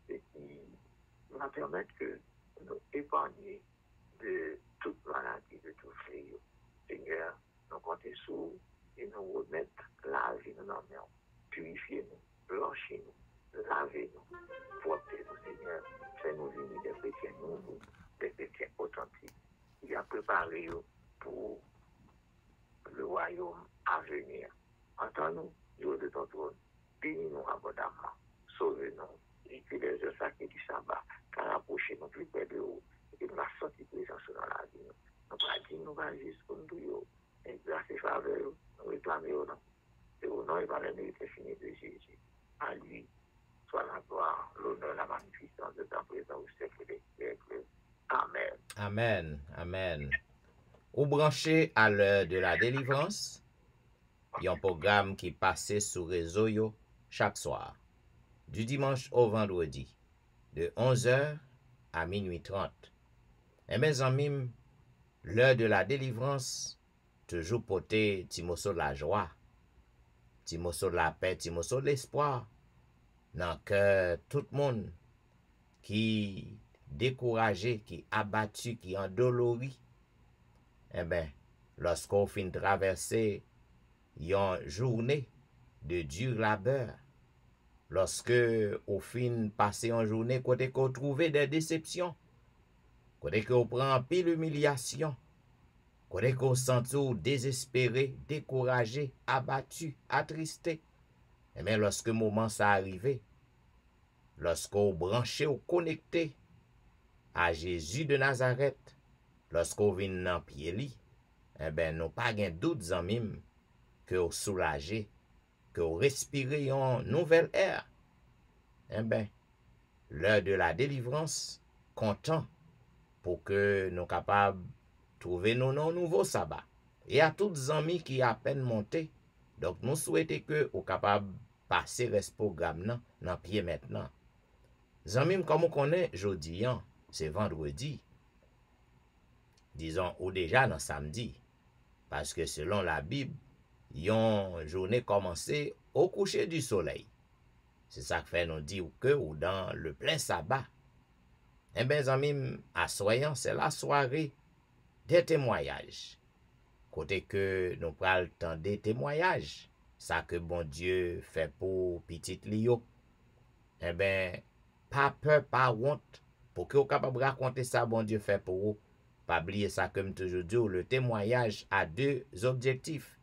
et qui va permettre que nous épargner de toute maladie, de tout fléau. Seigneur, nous comptons sur et nous remettre la vie nous en main, purifiez-nous, blanchez-nous, lavez-nous, portez-nous, Seigneur, faites-nous venir des chrétiens nouveaux, des chrétiens authentiques, qui a préparé pour le royaume à venir. Entends-nous, Dieu de ton trône, bénis-nous abondamment, sauvez-nous, et les heures sacrées du sabbat, car approchez-nous plus près de vous, et nous la sortie présence dans la vie. Nous pas dire, nous va juste comme nous, et grâce et faveur, nous réclamer au nom. Et au nom et par la mérite finie de Jésus. À lui, soit la gloire, l'honneur, la magnificence de ta présence au siècle des siècles. Amen. Amen. Amen. Ou branché à l'heure de la délivrance, il y a un programme qui passait sur réseau yo chaque soir, du dimanche au vendredi, de 11h à minuit 30. Et mes amis, l'heure de la délivrance, toujours porter Timoso la joie, Timoso la paix, Timoso l'espoir, dans que tout le monde qui découragé, qui abattu, qui endolori, eh bien, lorsqu'on finit traverser une journée de dur labeur, lorsque au fin passer une journée côté qu'on trouve des déceptions, côté qu'on prend pile humiliation, côté qu'on sent désespéré, découragé, abattu, attristé, et bien lorsque le moment ça arrivé, lorsqu'on branché ou connecté à Jésus de Nazareth, lorsqu'on vient dans pied li, eh bien nous pas de doute en même que vous soulagez, que vous respirez en nouvelle air. Eh bien, l'heure de la délivrance, content pour que nous capables de trouver nos nouveaux sabbat. Et à tous les amis qui à peine monté, donc nous souhaitons que vous capables de passer ce programme dans pied maintenant. Amis, comme on connaît, jeudi, c'est vendredi, disons, ou déjà dans samedi, parce que selon la Bible, une journée commencée au coucher du soleil. C'est ça que fait nous dire que ou dans le plein sabbat. Eh bien, amis, à soyant, c'est la soirée des témoignages. Côté que nous prenons le temps des témoignages, ça que bon Dieu fait pour petit Lio. Eh bien, pas peur, pas honte, pour que vous capable de raconter ça, bon Dieu fait pour vous. Pas oublier ça, comme toujours dit, le témoignage a deux objectifs.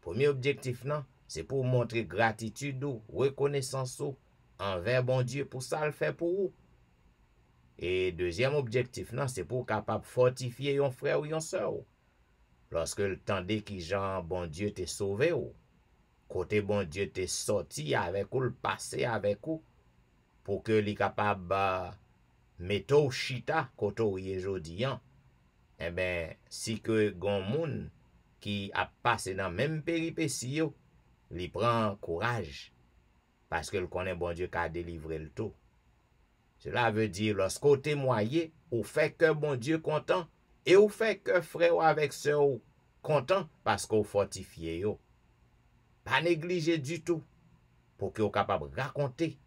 Premier objectif, non, c'est pour montrer gratitude ou reconnaissance envers bon Dieu pour ça le fait pour vous. Et deuxième objectif, non, c'est pour capable fortifier un frère ou une soeur. Lorsque le temps qui Jean, bon Dieu t'est sauvé ou, côté bon Dieu t'est sorti avec ou, le passé avec ou, pour que les capable mettre au chita côté où il est jodi, eh ben, si que gon moun qui a passé dans même péripétie, il prend courage parce que le connaît bon Dieu qui a délivré le tout. Cela veut dire lorsqu'on témoigne, ou fait que bon Dieu content et ou fait que frère avec sœur content parce qu'on fortifie yo. Pas négliger du tout pour que vous capable de raconter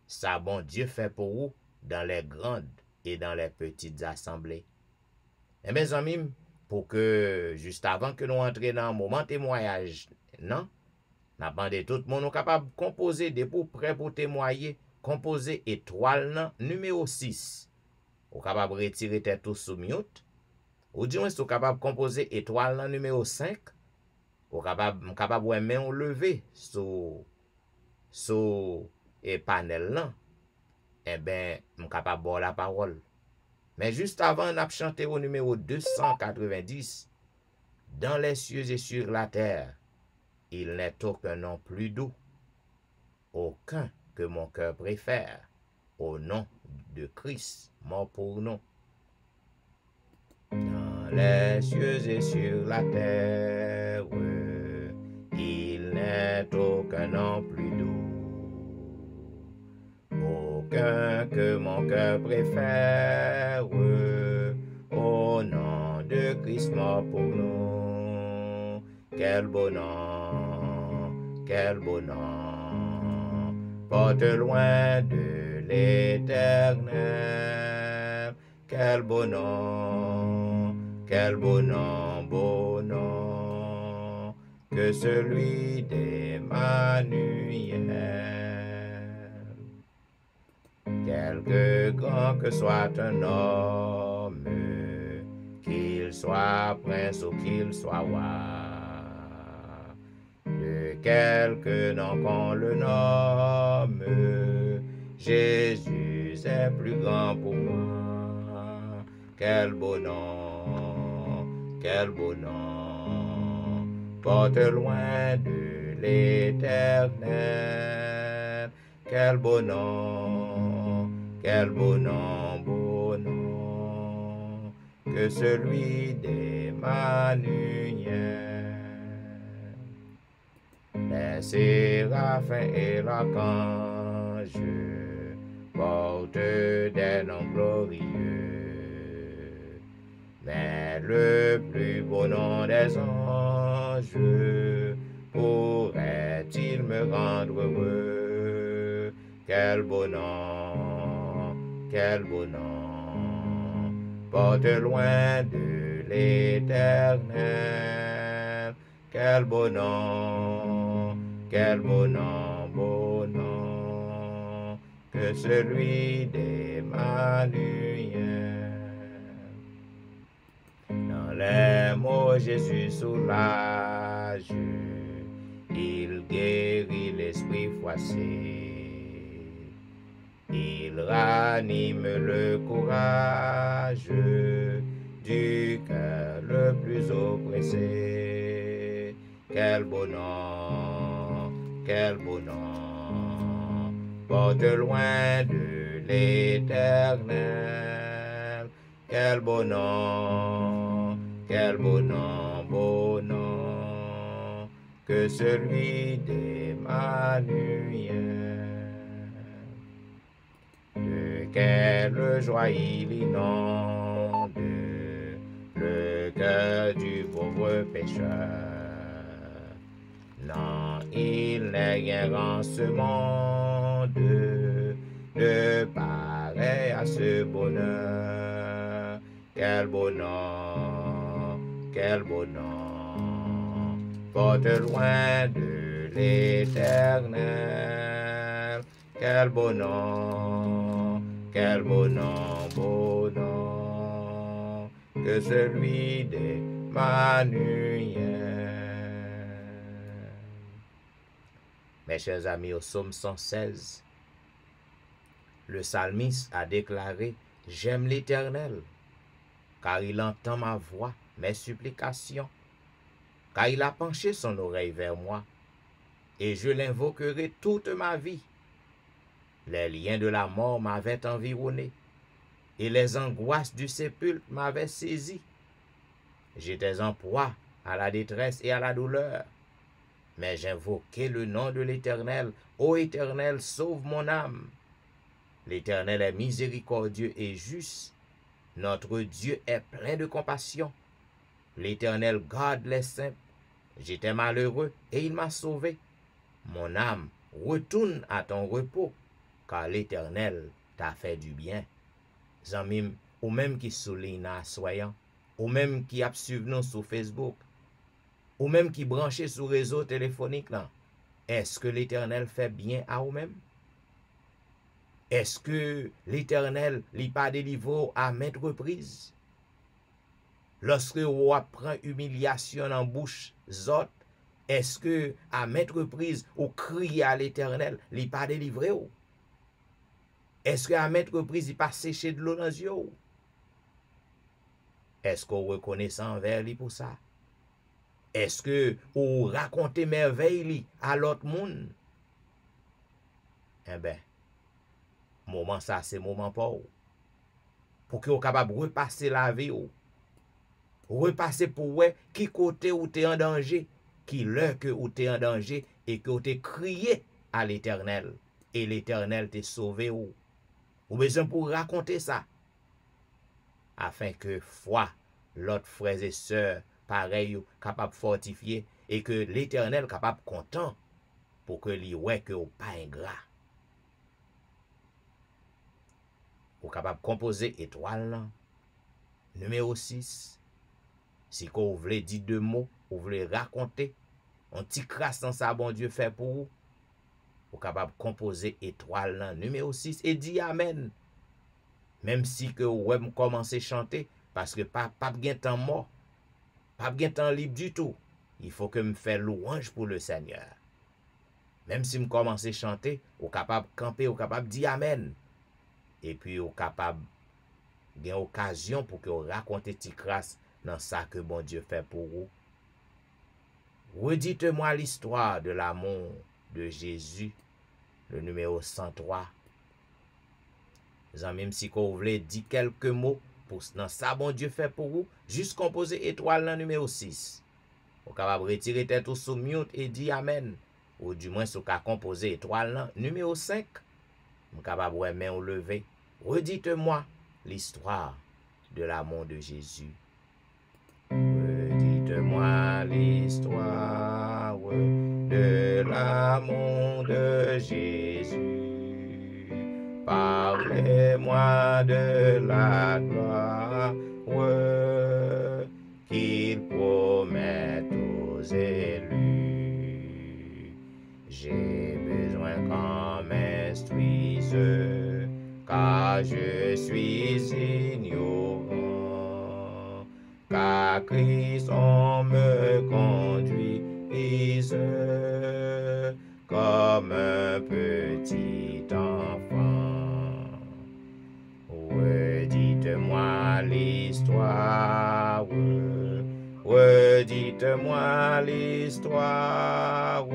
ça bon Dieu fait pour vous dans les grandes et dans les petites assemblées. Et mes amis, pour que juste avant que nous entrions dans un moment témoignage, non, n'a demandé tout le monde capable de composer des pour prêt pour témoigner, composer étoile numéro 6. Ou capable de retirer tête tout sous mute. Ou du moins, vous capable de composer étoile numéro 5. Ou capable de main lever sur et panel là. Eh ben, je capable de boire la parole. Mais juste avant, on a chanté au numéro 290. dans les cieux et sur la terre, il n'est aucun nom plus doux, aucun que mon cœur préfère, au nom de Christ, mort pour nous. Dans les cieux et sur la terre, il n'est aucun nom plus doux, aucun que mon cœur préfère, au nom de Christ mort pour nous. Quel beau nom, quel beau nom, porte loin de l'éternel. Quel beau nom, beau nom, que celui d'Emmanuel. Quelque grand que soit un homme, qu'il soit prince ou qu'il soit roi, de quelque nom qu'on le nomme, Jésus est plus grand pour moi. Quel beau nom, porte loin de l'éternel. Quel beau nom, beau nom, que celui d'Emmanuel. Les séraphins et l'archange portent des noms glorieux, mais le plus beau nom des anges pourrait-il me rendre heureux? Quel beau nom, porte loin de l'éternel. Quel beau nom, beau nom, que celui d'Emmanuel. Dans les mots Jésus soulage, il guérit l'esprit froissé, il ranime le courage du cœur le plus oppressé. Quel beau nom, porte loin de l'éternel. Quel beau nom, beau nom, que celui d'Emmanuel. De quelle joie il inonde le cœur du pauvre pécheur. Non, il n'est rien en ce monde de pareil à ce bonheur. Quel beau nom, porte loin de l'éternel. Quel beau nom, beau nom, que celui d'Emmanuel. Mes chers amis, au psaume 116, le psalmiste a déclaré « J'aime l'Éternel, car il entend ma voix, mes supplications, car il a penché son oreille vers moi, et je l'invoquerai toute ma vie. Les liens de la mort m'avaient environné, et les angoisses du sépulcre m'avaient saisi. J'étais en proie à la détresse et à la douleur, mais j'invoquai le nom de l'Éternel. Ô Éternel, sauve mon âme. L'Éternel est miséricordieux et juste. Notre Dieu est plein de compassion. L'Éternel garde les simples. J'étais malheureux et il m'a sauvé. Mon âme, retourne à ton repos, car l'Éternel t'a fait du bien. Zanmim, ou même qui souligne à soyant, ou même qui a suivi nous sur Facebook, ou même qui branché sur réseau téléphonique là, est-ce que l'Éternel fait bien à vous-même? Est-ce que l'Éternel n'est pas délivré à maintes reprises? Lorsque vous prend humiliation en bouche zot, est-ce que à maintes reprises vous criez à l'Éternel, il n'est pas délivré? Est-ce que à maintes reprises il pas séché de l'eau dans les yeux? Est-ce qu'on reconnaît ça envers lui pour ça? Est-ce que ou raconter merveille à l'autre monde? Eh ben, moment ça, c'est moment pour que vous capable de repasser la vie ou repasser pour ouais qui côté où t'es en danger, qui l'heure que où t'es en danger et que vous t'es crié à l'Éternel et l'Éternel t'est sauvé ou besoin pour raconter ça afin que foi l'autre frères et sœurs pareil capable fortifier et que l'Éternel capable content pour que lui ouais que ou pas ingrat. Ou capable composer étoile là, numéro 6. Si vous voulez dire deux mots, vous voulez raconter un petit crasse dans ça bon Dieu fait pour vous, vous capable composer étoile là, numéro 6 et dit amen. Même si que vous commencez à chanter parce que pas bien temps mort, pas bien temps libre du tout. Il faut que me faire louange pour le Seigneur. Même si me commence à chanter, vous capable camper, vous capable dire amen. Et puis vous capable gen occasion pour que vous racontez petit crasse dans ça que bon Dieu fait pour vous. Redites-moi l'histoire de l'amour de Jésus, le numéro 103. Même si vous voulez dire quelques mots pour dans ça bon Dieu fait pour vous, juste composer étoile dans numéro 6. Vous capable retirer tête ou sous mute et dire amen. Ou du moins, si vous composer étoile dans numéro 5. Vous capable ouais main ou lever. Redites-moi l'histoire de l'amour de Jésus. Redites-moi l'histoire de l'amour de Jésus. Parlez-moi de la gloire qu'il promet aux élus. J'ai besoin qu'on m'instruise, car je suis ignorant. Car Christ on me conduise comme un petit enfant. Redites-moi l'histoire, redites-moi l'histoire,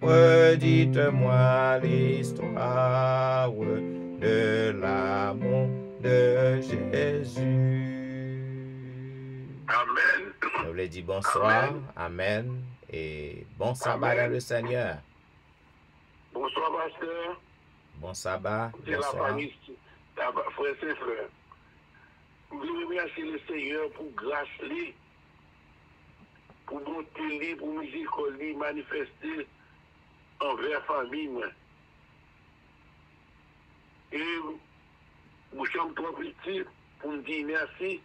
redites-moi l'histoire de l'amour de Jésus. Amen. Je vous dis bonsoir, amen, et bon sabbat dans le Seigneur. Bonsoir, pasteur. Bon sabbat, C'est la bonsoir. famille, frères et frères. Je veux remercier le Seigneur pour grâce, pour bonté, pour miséricorde, manifester envers la famille. Et nous sommes trop petits pour me dire merci,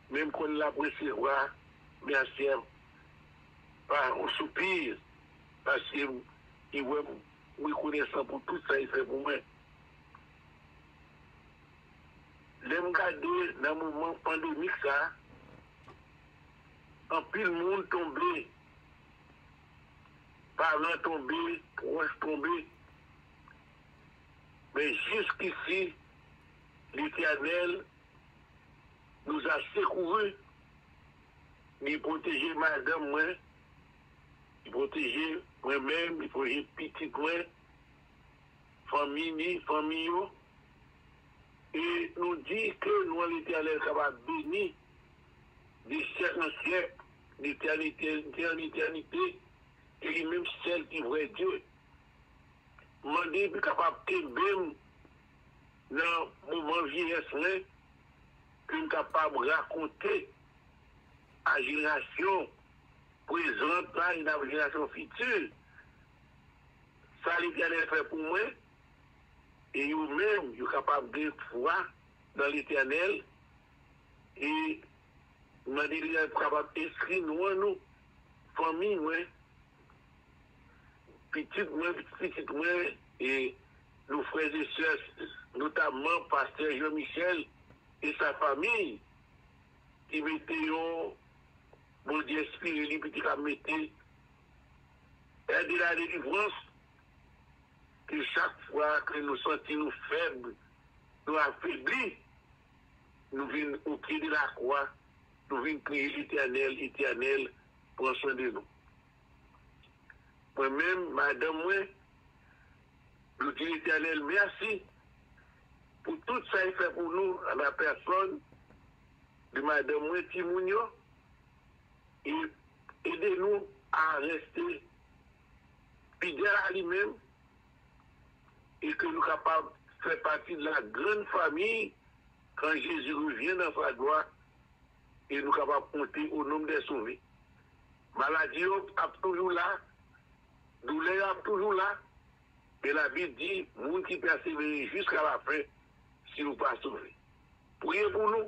même qu'on l'a recevoir, merci, par un soupir, parce qu'il est reconnaissant pour tout ça qu'il fait pour moi. Les regarder dans le moment pandémique, ça, en pile monde tombé, parents tombés, proches tombés. Mais jusqu'ici, l'Éternel nous a secourus, il protégeait madame, moi, il protégeait moi-même, il protégeait petit moi, famille. Et nous dit que nous, l'Éternel, va bénir des siècles en siècles, d'éternité en éternité, et même celle qui voit Dieu. Mandé est capable de bien dans le moment vieillesse, que nous capable de raconter à la génération présente, à la génération future. Ça, l'Éternel fait pour moi. Et vous-même, vous êtes capable de foi dans l'Éternel. Et vous êtes capable d'inscrire nous, famille, petit moi, et nos frères et sœurs, notamment Pasteur Jean-Michel et sa famille, qui mettaient mon Dieu esprit, qui mettaient aider la délivrance. Que chaque fois que nous sentons faibles, nous affaiblis, nous venons au pied de la croix nous venons prier l'Éternel, l'Éternel, prends soin de nous. Moi-même, madame, moi, je dis l'Éternel, merci pour tout ça qu'il fait pour nous, à la personne de madame moi, Timounio, et aidez-nous à rester fidèles à lui-même et que nous sommes capables de faire partie de la grande famille quand Jésus revient dans sa gloire et nous sommes capables de compter au nombre des sauvés. Maladie est toujours là, douleur est toujours là, mais la Bible dit, monde qui persévère jusqu'à la fin, si nous pas sauvés. Priez pour nous.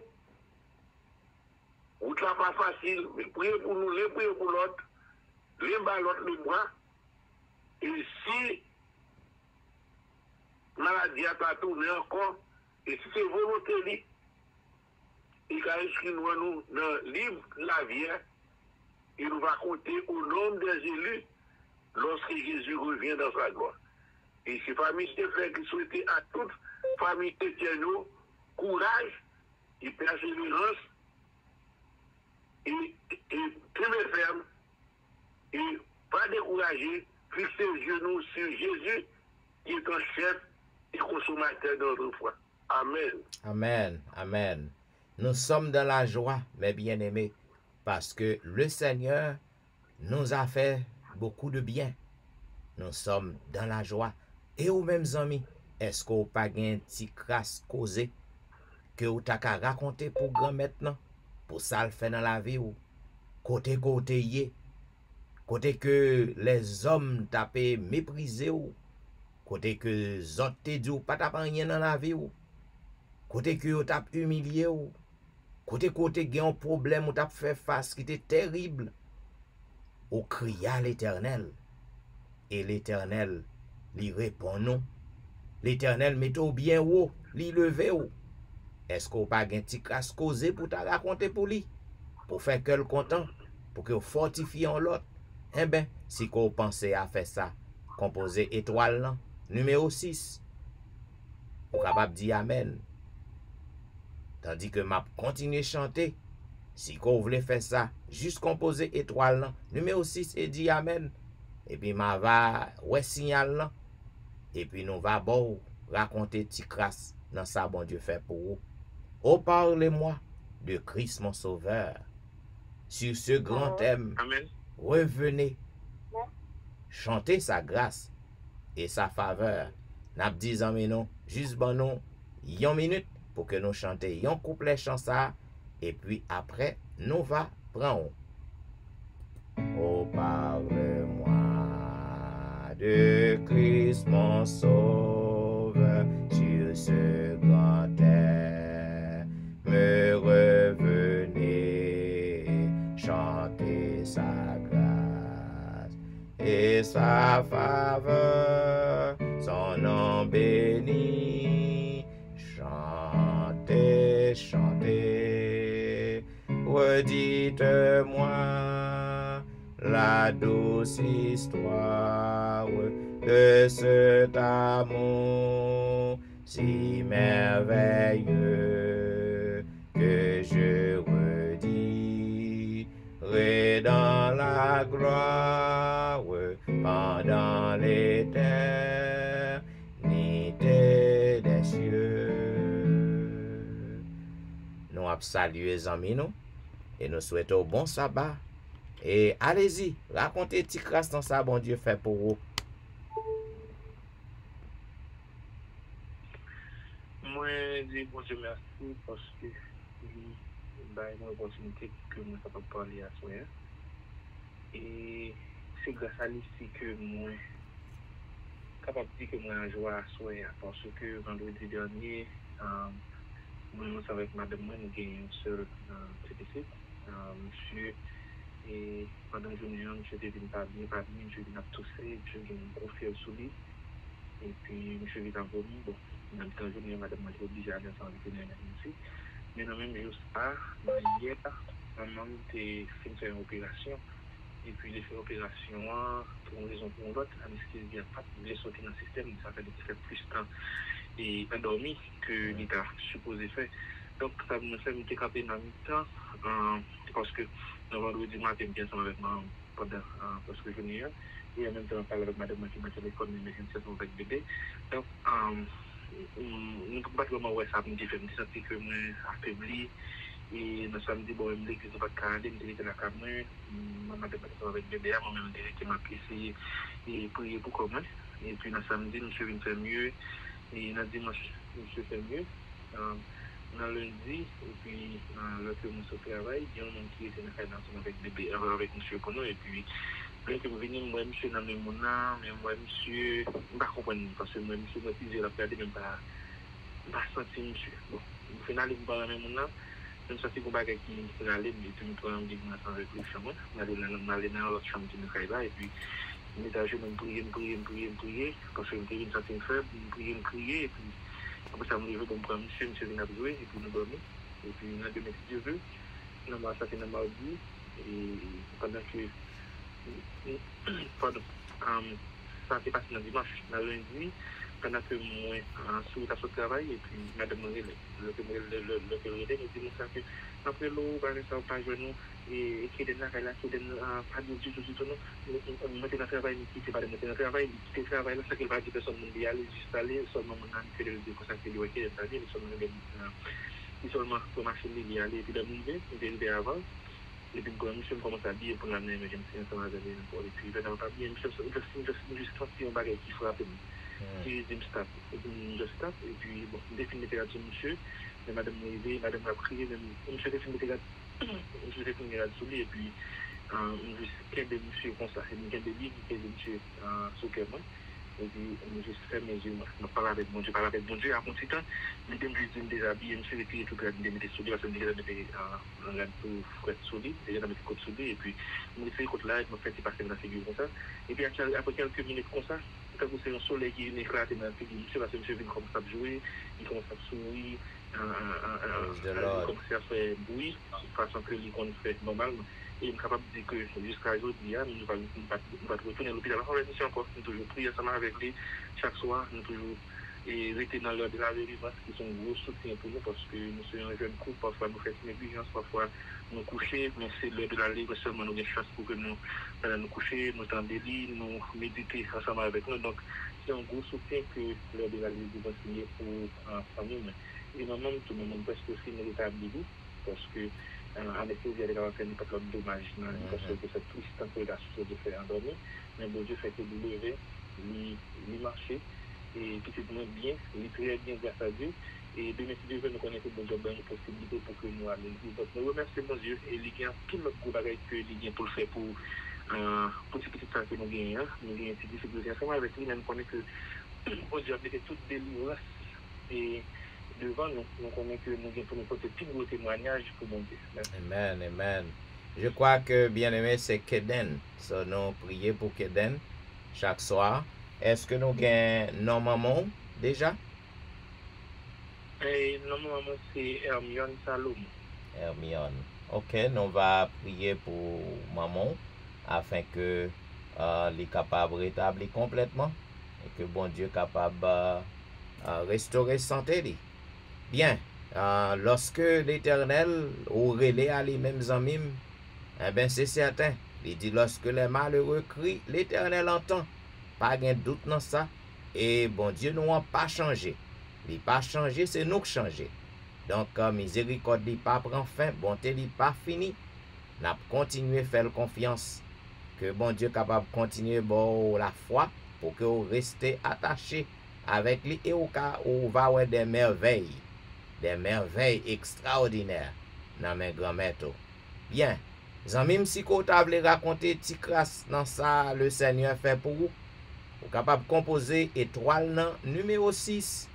Route là pas facile, mais priez pour nous, les priez pour l'autre, les bas l'autre le bras. Et si maladie a pas tourné encore, et si c'est volonté, il a inscrit nous dans le livre de la vie, et nous va compter au nombre des élus lorsque Jésus revient dans sa gloire. Et ces familles frères qui souhaitent à toute famille chrétienne courage et persévérance et très ferme et pas décourager, fixer les genoux sur Jésus qui est un chef et consommateur de notre foi. Amen. Amen. Amen. Nous sommes dans la joie, mes bien-aimés, parce que le Seigneur nous a fait beaucoup de bien. Nous sommes dans la joie. Et aux mêmes amis, est-ce qu'on pas un petit crasse causé que vous t'as raconté pour grand maintenant, pour ça le fait dans la vie ou côté que les hommes tapé méprisé ou côté que les autres te dit ou pas t'as rien dans la vie ou côté que vous t'as humilié ou côté gen un problème ou t'as fait face qui était terrible ou crier à l'Éternel et l'Éternel lui répond non. L'Éternel met au bien haut, lui levé haut. Est-ce qu'on pas un petit casse causé pour t'a raconter pour lui? Pour faire que le content, pour que fortifie en l'autre? Eh bien, si qu'on pensait à faire ça, composer étoile là, numéro 6, ou capable dire Amen. Tandis que m'a continué à chanter, si qu'on voulait faire ça, juste composer étoile là, numéro 6 et dire Amen. Et puis m'a va ouais signal là. Et puis nous va bon raconter petit crasse dans ça bon Dieu fait pour vous. Oh parlez-moi de Christ mon sauveur. Sur ce grand thème, Amen. revenez, chantez sa grâce et sa faveur. N'a dit mais non, juste bon non, yon minute pour que nous chantions yon couplet chant ça et puis après nous va prendre. Oh parle-moi de Christ mon sauveur sur ce grand air, me revenez chanter sa grâce et sa faveur, son nom béni, chantez, chantez, redites-moi la douce histoire de cet amour si merveilleux que je redirai dans la gloire pendant l'éternité des cieux. Nous avons salué les amis nous et nous souhaitons bon sabbat. Et allez-y, racontez petit crasse dans ça, bon Dieu fait pour vous. Moi, je dis bon Dieu merci parce que il m'a une opportunité que nous sommes parler à soi. Et c'est grâce à lui que moi capable de dire que moi en joie à soi parce que vendredi dernier, nous avec madame moi nous avons une seule TTC, monsieur. Et pendant la journée, je suis venu pas bien, je suis venu tousser, je suis venu confier sur lui. Et puis, je suis venu en vomi. Bon, dans la journée, madame m'a été obligée à aller sans vétérinaire ici. Mais dans le même jour, hier, maman a fait une opération. Et puis, il a fait l'opération pour une raison ou pour une autre. L'anesthésie n'a pas pu sortir dans le système. Ça fait plus de temps et endormi que l'État supposé faire. Donc, ça me fait me campé dans le temps, parce que le vendredi matin, bien sûr, avec moi, pendant, parce que je venais, et en même temps, on parle avec madame qui m'a téléphone, mais je ne avec bébé. Donc, nous ne pouvons pas vraiment voir ça, me dit, je me sens que moi, affaibli, et nous sommes dit, bon, je me dis que je ne vais pas me dire que la caméra, madame avec bébé, moi-même, je dis que ma PC, et prier pour comment. Et puis, nous samedi, monsieur vient faire mieux, et nous dimanche, monsieur fait mieux. Dans lundi, et puis lorsque nous sommes au travail, il y a un homme qui était ensemble avec bébé, avec monsieur pour nous, et puis lorsque nous venons, moi, monsieur, dans le monde, mais moi, monsieur, je ne comprends pas, parce que moi, monsieur, moi, si j'ai regardé, même pas senti monsieur. Bon, au final, je ne parle pas même monde, je me sens que bagage qui est allé, et puis nous prenons des gens sans réflexion, nous allons dans l'autre chambre qui nous là, et puis nous avons prié, parce que nous avons une certaine faible, nous prier, et puis après ça, nous levons pour prendre monsieur vient jouer, et puis nous dormons. Et puis nous avons mis Dieu veut, nous avons assassiné le mardi, et pendant que, pardon, ça s'est passé dans dimanche, dans lundi, pendant que moi, sur le travail, et puis madame le nous dit que après l'eau, ça pas nous, et qui est là, qui est pas de tout, nous mettons le travail, nous quittons pas de mettre le travail, nous quittons le travail, ça qui va dire personne mondiale, juste aller, seulement mon âme, que le consacrer le week-end, c'est-à-dire, seulement pour marcher, il y aller, et puis de avant. Et puis, quand monsieur commence à habiller pour l'année, mais je me suis ensemble avec lui encore. Et puis, je n'ai pas bien, monsieur, juste senti un bagage qui frappe. Puis, je me tape. Et puis, je tape. Et puis, bon, définitivement, monsieur, madame m'a aidé, madame m'a prié, monsieur définitivement, sur lui. Et puis, je suis de monsieur comme ça. Et je suis de monsieur sous moi. Et puis, je fais mes yeux, je parle avec mon Dieu, à mon petit temps, je me déshabiller, je me suis tout le temps, je me suis parce que je me suis tout frais sous lui, je me suis côte sous lui, et puis, je me suis côte là, je me suis passer dans la figure comme ça. Et puis, après quelques minutes comme ça, quand c'est un soleil qui est éclaté dans la figure, monsieur, parce que monsieur vient comme ça jouer, il commence à sourire, il commence à faire bruit, de façon que il fait normalement. Et je suis capable de dire que jusqu'à aujourd'hui, nous allons retourner à l'hôpital. Nous encore, nous toujours prier ensemble avec lui chaque soir, nous toujours rester dans l'ordre de la délivrance qui sont gros soutien pour nous parce que nous sommes un jeune couple, parfois nous faisons négligence, parfois nous coucher, mais c'est l'heure de la délivrance seulement nous avons chance pour que nous nous coucher, nous dans des lits, nous méditer ensemble avec nous. Donc c'est un gros soutien que l'heure de la délivrance est pour nous. Et nous-mêmes, tout le monde presque aussi nous rétablir parce que anesthésie elle va faire pas de dommage parce que c'est tout ce temps que la chose de faire endormir mais bon Dieu fait que de lever lui marcher et petitement bien il très bien grâce à Dieu et de merci Dieu nous connaître bon Dieu une possibilité pour que nous allions donc nous remercions mon Dieu et il y a tout le gros bagage que il y a pour le faire pour petit ça que nous gagnons nous gagnons cette difficulté ensemble avec lui nous connaît que bon Dieu a fait toute délivrance et devant nous, nous connaissons que nous avons pour nous porter tout gros témoignage pour mon Dieu. Amen, amen. Je crois que, bien aimé, c'est Keden. So, nous prions pour Keden chaque soir. Est-ce que nous avons nos mamans déjà? Non, maman, c'est Hermione Salomon. Hermione. Ok, nous va prier pour maman afin que les capable de rétablir complètement et que bon Dieu capable restaurer santé. Bien, lorsque l'Éternel aurait les à lui-même amis, eh bien c'est certain. Il dit lorsque les malheureux crient, l'Éternel entend. Pas de doute dans ça. Et bon Dieu nous n'a pas changé. Il n'a pas changé, c'est nous qui changé. Donc, miséricorde n'est pas prend fin, bonté n'est pas fini. Nous avons continué à faire confiance. Que bon Dieu est capable de continuer la foi pour que vous restez attachés avec lui et on va avoir des merveilles extraordinaires dans mes grands-mères. Bien, même si vous avez raconté petit crasse dans ça, le Seigneur fait pour vous, vous êtes capable de composer étoile numéro 6.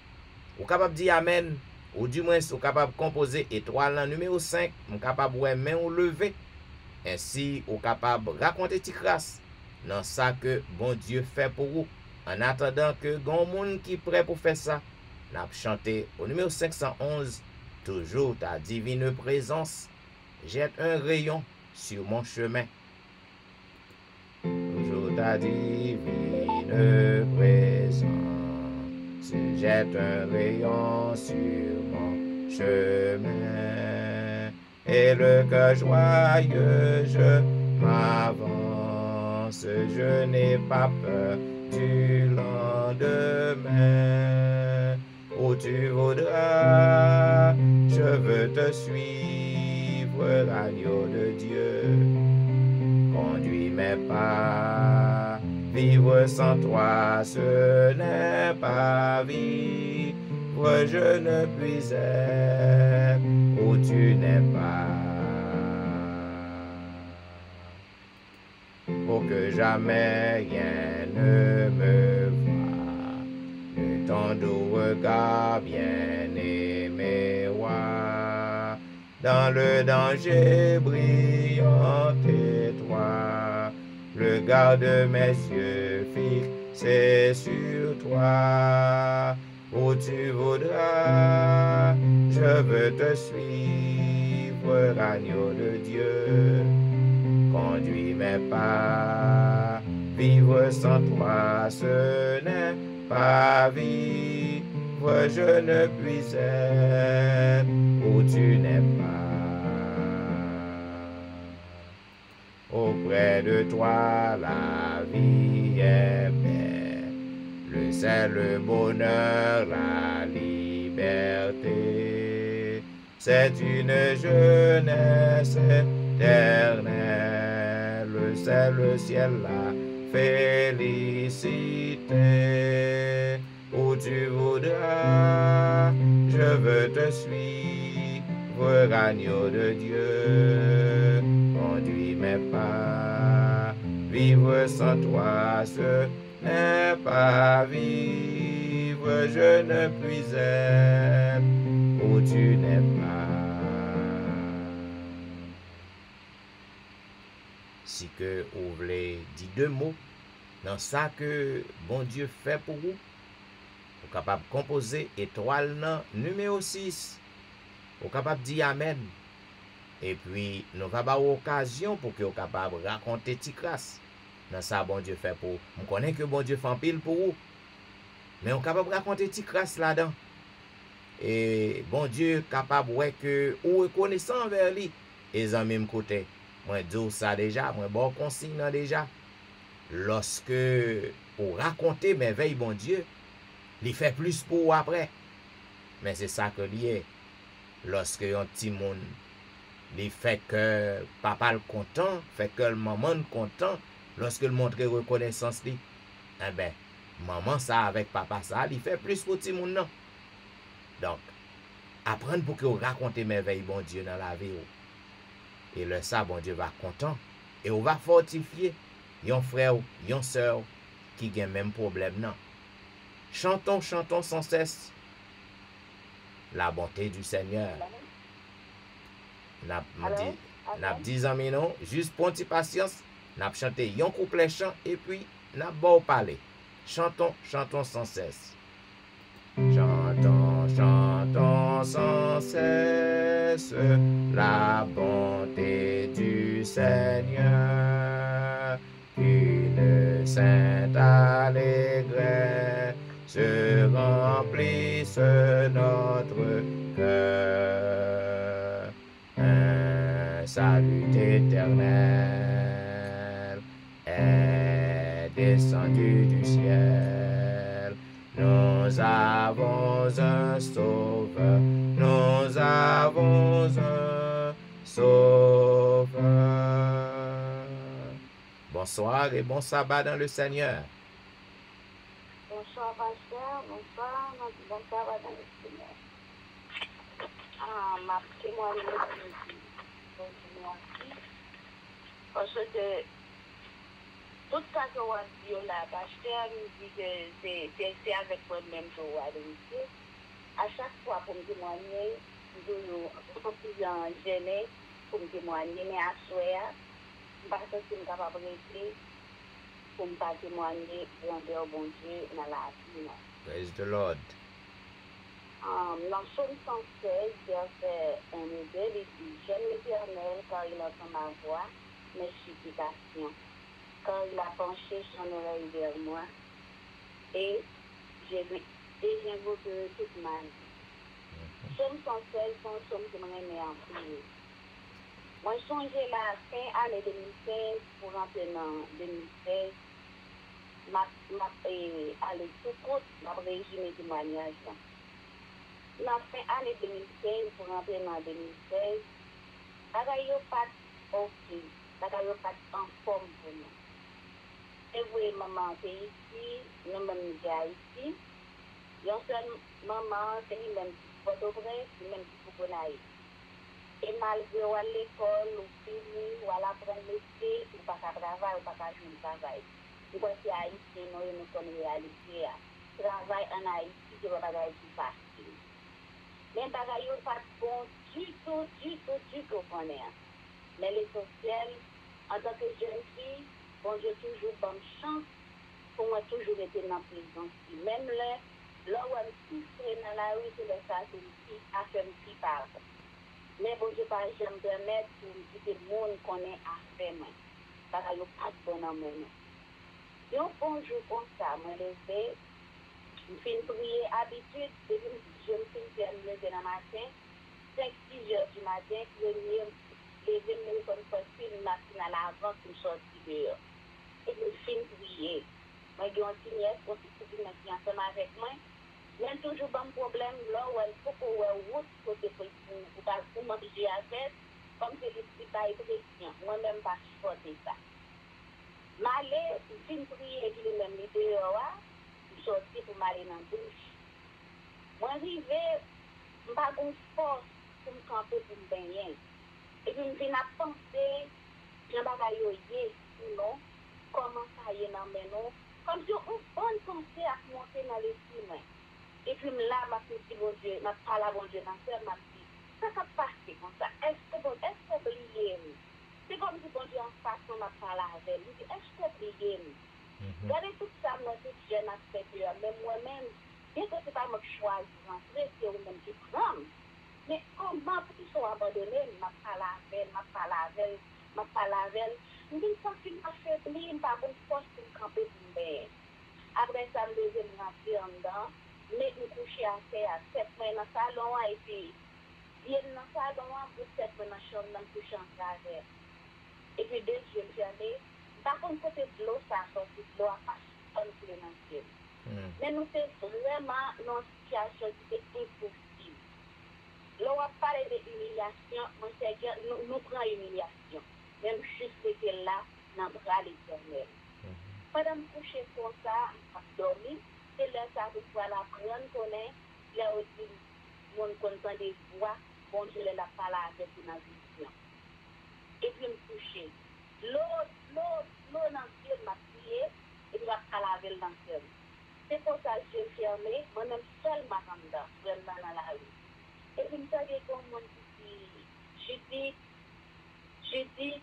Vous êtes capable de dire Amen. Ou du moins, vous êtes capable de composer étoile numéro 5. Vous êtes capable de main ou lever. Ainsi, vous êtes capable de raconter petit crasse dans ça que bon Dieu fait pour vous. En attendant que grand monde qui est prêt pour faire ça, nous avons chanté au numéro 511, toujours ta divine présence jette un rayon sur mon chemin. Toujours ta divine présence jette un rayon sur mon chemin. Et le cœur joyeux, je m'avance, je n'ai pas peur du lendemain. Où tu voudras, je veux te suivre, l'agneau de Dieu. Conduis mes pas, vivre sans toi, ce n'est pas vivre, je ne puis être où tu n'es pas. Pour que jamais rien ne me voie, de ton doux regard bien-aimé roi, dans le danger brillant et toi, le garde mes yeux fixés sur toi. Où tu voudras, je veux te suivre, agneau de Dieu. Conduis mes pas, vivre sans toi, ce n'est pas vivre, je ne puis être où tu n'es pas. Auprès de toi, la vie est belle, le sel, le bonheur, la liberté. C'est une jeunesse éternelle, c'est le ciel, la félicité. Où tu voudras, je veux te suivre, agneau de Dieu. Conduis mes pas, vivre sans toi, ce n'est pas vivre, je ne puis être où tu n'es pas. Si que vous voulez dire deux mots dans ça que bon Dieu fait pour vous, vous capable de composer étoile numéro 6. Vous capable de dire Amen. Et puis, nous va avoir occasion pour que vous capable de raconter Tikras. Dans ça, bon Dieu fait pour vous. Je connais que bon Dieu fait un pile pour vous. Mais on capable de raconter Tikras là-dedans. Et bon Dieu capable ouais que ou reconnaissant vers lui. Et en même côté, moi dis ça déjà, moi bon consigne déjà. Lorsque vous racontez merveille bon Dieu, il fait plus pour vous après. Mais c'est ça que lié. Lorsque un petit monde, il fait que papa le content, fait que le maman le content, lorsque le montre reconnaissance li, eh ben maman ça avec papa ça, il fait plus pour petit monde non. Donc apprendre pour que vous racontez merveille bon Dieu dans la vie. Et le ça bon Dieu va content et on va fortifier yon frère, yon sœur qui a même problème non. Chantons sans cesse la bonté du Seigneur. N'a dit amis non, juste pour une patience, n'a chanté yon couplet chant et puis n'a beau parler. Chantons sans cesse. Chantons sans cesse la bonté du Seigneur. Une sainte allégresse se remplisse notre cœur. Un salut éternel est descendu du ciel. Nous avons un sauveur, nous avons un sauveur. Bonsoir et bon sabbat dans le Seigneur. Bonsoir, pasteur. Bonsoir, bon sabbat dans le Seigneur. Ma témoignage parce que tout ça que on dit là, pasteur nous dit que c'est avec moi-même que on a réussi. À chaque fois pour me témoigner, nous sommes gênés pour me témoigner, mais à soi, parce que je suis capable de rester pour me témoigner grandeur bon Dieu dans la vie. Praise the Lord. Dans Psaume 116, verset 1 et 2, il dit « J'aime l'Éternel car il entend ma voix, mes supplications, car il a penché son oreille vers moi, et j'invoque toute ma vie. » Psaume l'essentiel, son somme qui m'a aimé en plus. Moi, je songeais la fin année 2015 pour rentrer dans 2016. Allez tout compte, m'a résumé témoignage là. La fin année 2015 pour rentrer dans 2016, bagaille pas ok, bagaille pas en forme pour nous. Et vous, maman, c'est ici, nous même ici. Yon seul maman, c'est lui-même qui porte au vrai, lui-même qui faut qu'on aille. Et malgré ou à l'école, ou fini, ou à l'apprendre métier, ou pas qu'à travail, ou pas qu'à jouer le travail. Nous voici à Haïti, nous connaissons la réalité. Travail en Haïti, c'est pas bagaille qui facile. Mais bagaille pas bon du tout qu'on est. Mais l'essentiel, en tant que jeune fille, bon Dieu toujours bonne chance, pour moi toujours été dans la prison. Même là où on souffre dans la rue, c'est le ça, c'est une fille à faire une fille par. Mais bon Dieu, par exemple, permettre pour dire que le monde connaît à faire, parce qu'il n'y a pas de bon homme. Et un bon jour comme ça, moi, levé, je fais une prière habitude, je me fais une lever dans le matin, 5-6 heures du matin, je me lever, me comme ça, une matinale avant pour sortir dehors. Et je fais une prière. Moi, j'ai un signe, pour que je ensemble avec moi. Même toujours bon problème, là où il faut qu'on ait route côté pour manger à faire, comme c'est les petits bails chrétiens. Moi-même, pas supporter ça. M'aller, je finis prier et puis les mêmes l'idée, je sortis pour m'aller dans la douche. Moi, arrivé, je n'ai pas de force pour me camper pour me baigner. Et puis, je viens à penser, je ne vais pas y sinon, comment ça y est dans mes noms, comme si une bonne pensée à monter dans l'esprit. Et puis là, je me suis dit, bon Dieu, je parle à bon Dieu dans le cœur, je me suis dit, ça va passer comme ça. Est-ce que oublier? C'est comme si bon Dieu en face, on m'a parlé avec lui. Est-ce que oublier? Regardez tout ça, moi, tout jeune aspect, mais moi-même, bien que ce n'est pas moi qui choisis de rentrer, c'est vous-même qui prends. Mais comment pour qu'ils soient abandonnés, je parle avec elle. Je me dis, ça finit affaibli, je n'ai pas de force pour me camper pour me baigner. Après ça, je me rentrer en dedans. Mais me coucher à terre, 7 mois dans le salon, et puis, il y a dans le salon, pour 7 mois dans la chambre, dans le coucher en travers. Et puis, 2 yeux fermés. Par contre, côté de l'eau, ça a sorti de l'eau, à pas dans le ciel. Mais nous sommes vraiment dans une situation qui est impossible. Là, on a parlé d'humiliation, nous prenons humiliation. Même juste était là, dans le bras l'éternel. Pendant que je coucher comme ça, je dormi. C'est là ça pour pouvoir la prendre, connaît, là aussi, mon content des voix, bon Dieu, la parole avec une vision. Et puis, me coucher. L'eau dans le ciel m'a prié, et puis, m'a parlé avec dans le ciel. C'est pour ça que j'ai fermé, moi-même seul m'a rendu vraiment dans la rue. Et puis, me savez comment je dis,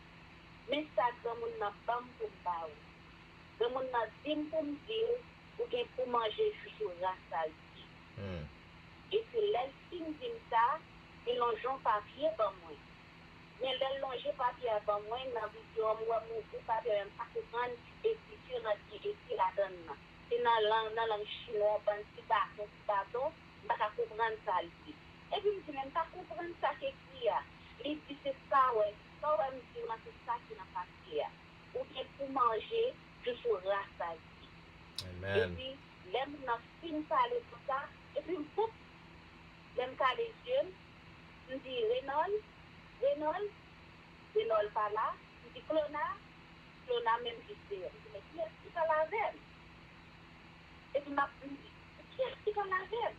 mais ça, comme on n'a pas pour me parler. Comme on a dit pour me dire, ou bien pour manger juste au rassage. Et puis, l'estime dit ça, et l'ongeon papier pour moi. Mais l'ongeon papier pour moi, dans la vision, moi, mon papier, même pas comprendre, écriture, écrit la donne. C'est dans la langue chinoise, un petit bâton, je ne peux pas comprendre ça. Et puis, je ne peux pas comprendre ça qui est écrit. Il dit, c'est ça, ouais. Ça, ouais, me dit, c'est ça qui est dans le papier. Ou bien pour manger, juste au rassage. Amen. Et puis, l'aime dans le film, ça allait pour ça. Et puis, l'aime qu'à les yeux, je dis Renault pas là. Je dis Clona même qui c'est. Je dis, mais qui est-ce qui va la veine? Et puis, je dis, qui est-ce qui va la veine?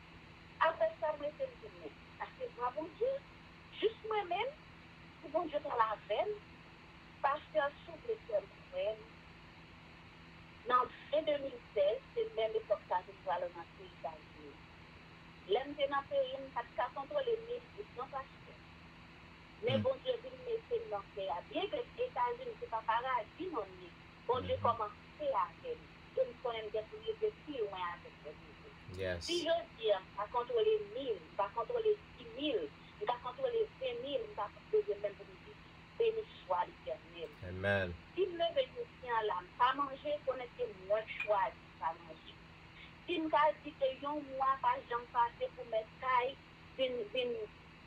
Après ça, je me suis dit, parce que bon Dieu, juste moi-même, c'est bon Dieu dans la veine, parce que souffle le cœur pour elle. Dans fin 2016, c'est même l'époque ça que nous allons dans le pays d'États-Unis. L'homme de notre pays, nous n'avons pas contrôlé 1000% parce que. Mais bon Dieu, il me fait dans le pays. Bien que les États-Unis, ce n'est pas paradis, non, mais bon Dieu commence à faire. Et nous connaissons des plus loin avec le Yes. Si je dis, pas contrôler 1000, pas contrôler 10 000, pas contrôler 20 000, pas contrôler même pour nous dire, béni soit l'éternel. Amen. Si je me veux dire, pas manger, connaître moi choisi pas manger. Si je dis que yon mois, pas j'en passe pour mettre caille, vin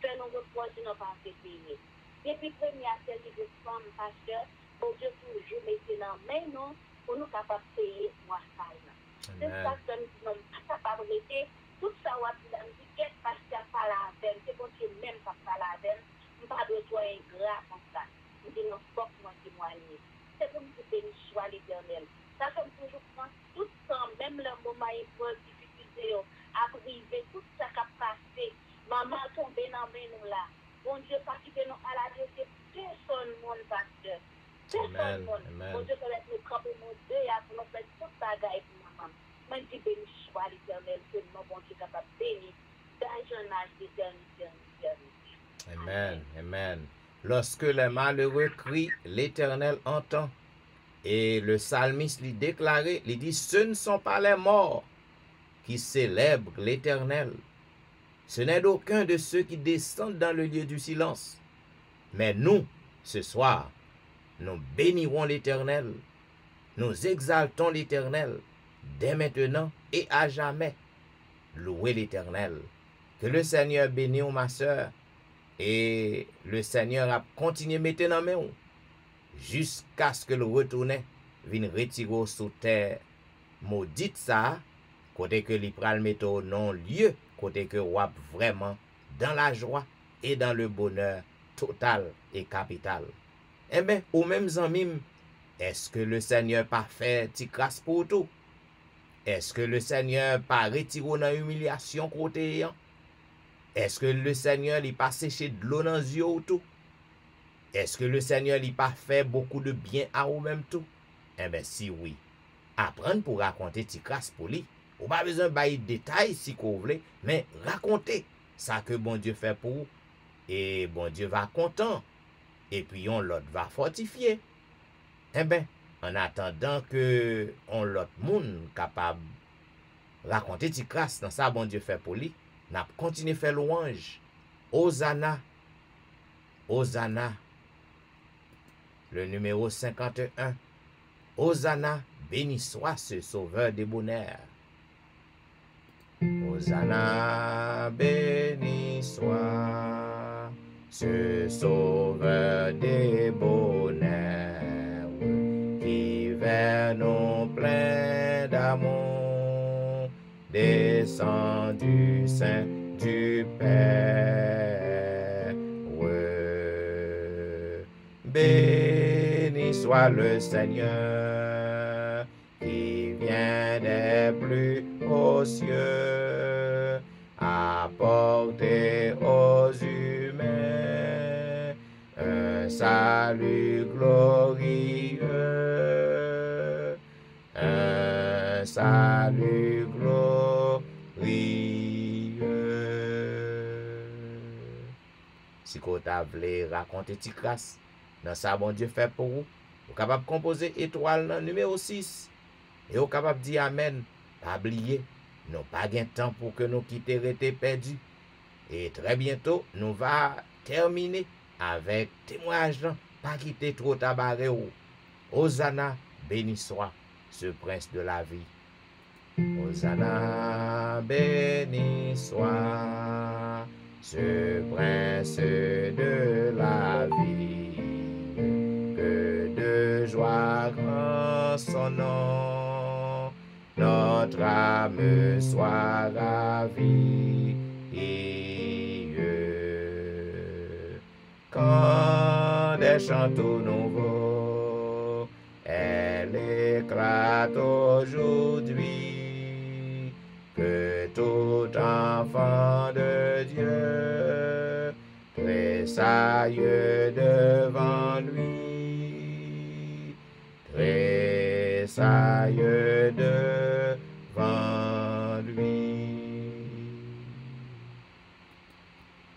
faire nos reproches dans pas payer. Depuis première série de femmes pasteur, bon Dieu toujours mettre dans main non pour nous capable payer moi ça. C'est ça que nous sommes pas capable de rester tout ça ou la musique pasteur pas la peine, c'est bon Dieu même pas la peine, nous pas besoin ingrat comme ça. Nous dit non faut moi témoigner. C'est pour nous bénir soit l'Éternel. Ça fait toujours prendre tout le temps, même le moment épreuve, difficulté, à priver, tout ça qui a passé. Maman tombé dans nous là. Bon Dieu, pas quitter nous à la Dieu, personne monde pasteur. Personne monde. Bon Dieu, peut être nous camper nos deux pour nous faire toute bagaille pour maman. Moi, je dis béni soit l'Éternel, que mon bon Dieu capable de bénir dans un âge d'éternité. Amen, amen. Lorsque les malheureux crient, l'Éternel entend. Et le psalmiste lui déclarait, il dit, ce ne sont pas les morts qui célèbrent l'Éternel. Ce n'est d'aucun de ceux qui descendent dans le lieu du silence. Mais nous, ce soir, nous bénirons l'Éternel. Nous exaltons l'Éternel dès maintenant et à jamais. Louez l'Éternel. Que le Seigneur bénisse ma soeur. Et le Seigneur a continué maintenant dans mes mains. Jusqu'à ce que le retourne vienne retirer sous terre maudite ça, côté que li pral mette au non-lieu, côté que wap vraiment dans la joie et dans le bonheur total et capital. Eh bien, ou même zanmim, est-ce que le Seigneur pas fait ti grâce pour tout? Est-ce que le Seigneur pas retiré dans humiliation côté? Est-ce que le Seigneur li pas séché de l'eau dans les yeux ou tout? Est-ce que le Seigneur n'a pas fait beaucoup de bien à vous-même tout? Eh bien, si oui, apprendre pour raconter ti grâce pour lui. Ou pas besoin de bailler de détails si vous voulez, mais raconter ça que bon Dieu fait pour vous. Et bon Dieu va content. Et puis on l'autre va fortifier. Eh bien, en attendant que on l'autre monde capable raconter ti grâce dans ça bon Dieu fait pour lui, n'a continué faire louange. Hosanna. Hosanna. Le numéro 51. Hosanna, béni soit ce sauveur des bonheurs. Hosanna, béni soit ce sauveur des bonheurs, qui vers nous plein d'amour, descend du sein du Père. Béni soit le Seigneur qui vient des plus hauts cieux, apporter aux humains un salut glorieux, un salut glorieux. Si vous voulez raconter ti grâce, dans ça, bon Dieu fait pour vous. Vous êtes capable de composer étoile numéro 6. Et vous êtes capable de dire Amen. Pas oublier, nous pas de temps pour que nous quittions rester perdus. Et très bientôt, nous va terminer avec témoignage. Pas quitter trop tabaré. Hosanna, béni soit ce prince de la vie. Hosanna, béni soit ce prince de la vie. Joie grand son nom, notre âme soit ravie. Quand des chanteurs nouveaux, elle éclate aujourd'hui, que tout enfant de Dieu tressaille devant lui. Tressaille devant lui.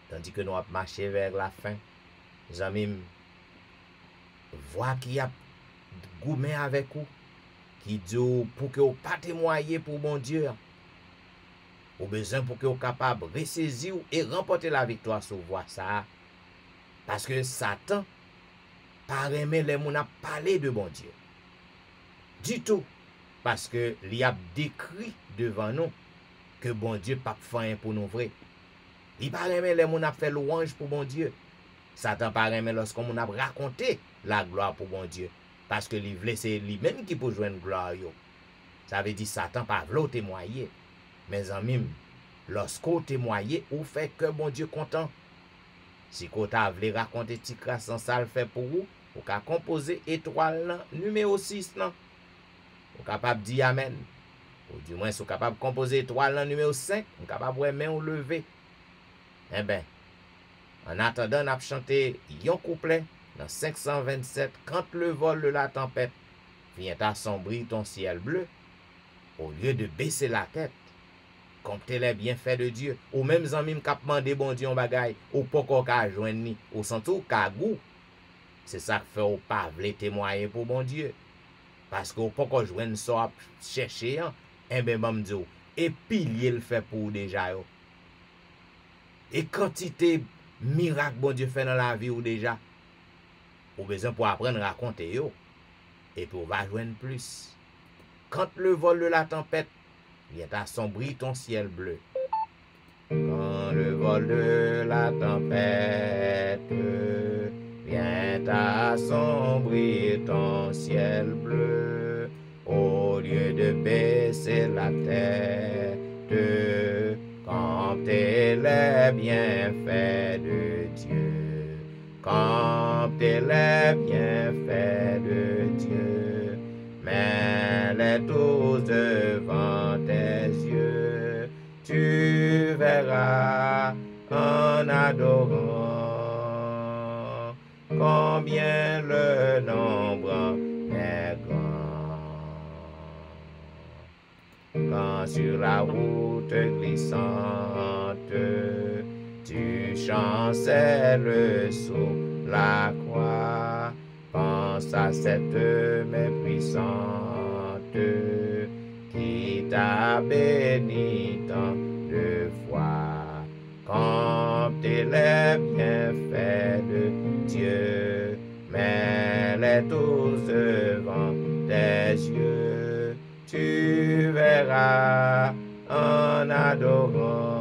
Tandis que nous avons marché vers la fin, les amis, voix qui a gourmet avec vous, qui dit pour que vous pas témoigner pour mon Dieu, ou besoin pour que vous capable de ressaisir et remporter la victoire sur voix ça. Parce que Satan, par aimer les gens à parler de bon Dieu. Du tout. Parce que il y a décrit devant nous que bon Dieu pas fait pour nous vrai. Il pas aimer les moun a fait louange pour bon Dieu. Satan pas aimer lorsqu'on moun a raconté la gloire pour bon Dieu. Parce que c'est lui-même qui peut joindre gloire yo. Ça veut dire Satan pas vle témoigner. Mes amis, lorsqu'on témoigne, ou fait que bon Dieu content. Si vous voulez raconter petit crasse ça le fait pour vous, vous pouvez composer étoile numéro 6 là. Vous capable de dire amen. Ou du moins, si vous capable de composer étoile numéro 5, vous capable de main ou lever. Eh bien, en attendant, on a chanté un couplet dans 527, quand le vol de la tempête vient assombrir ton ciel bleu, au lieu de baisser la tête, comptez les bienfaits de Dieu, ou même zanmim k'ap mande bon Dieu en bagay, ou poko ka joindre ni, ou santou ka gou. C'est ça que fait ou pas vle témoigner pour bon Dieu. Parce que ou poko joindre ça chercher, eh ben m'm di ou, et pilier le fait pour déjà yo. Et quantité miracle bon Dieu fait dans la vie ou déjà, ou besoin pour apprendre à raconter yo, et pour va joindre plus. Quand le vol de la tempête vient assombrir ton ciel bleu. Quand le vol de la tempête vient assombrir ton ciel bleu, au lieu de baisser la tête, comptez les bienfaits de Dieu. Comptez les bienfaits de Dieu. Mets-les tous devant tes yeux, tu verras en adorant combien le nombre est grand. Quand sur la route glissante, tu chancelles sous la croix, pense à cette main puissante qui t'a béni tant de fois. Comptez les bienfaits de Dieu, mets-les tous devant tes yeux, tu verras en adorant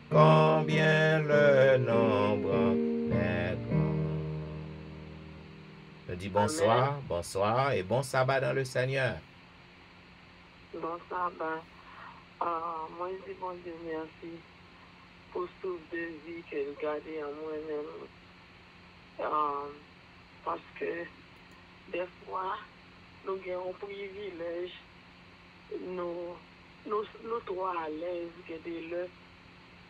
combien le nombre est grand. Je dis bonsoir, Amen. bonsoir et bon sabbat dans le Seigneur. Bon sabbat. Moi, je dis bon Dieu merci pour ce souffle de vie qu'elle gardait en moi-même. Parce que des fois, nous avons un privilège, nous trop à l'aise, que des le,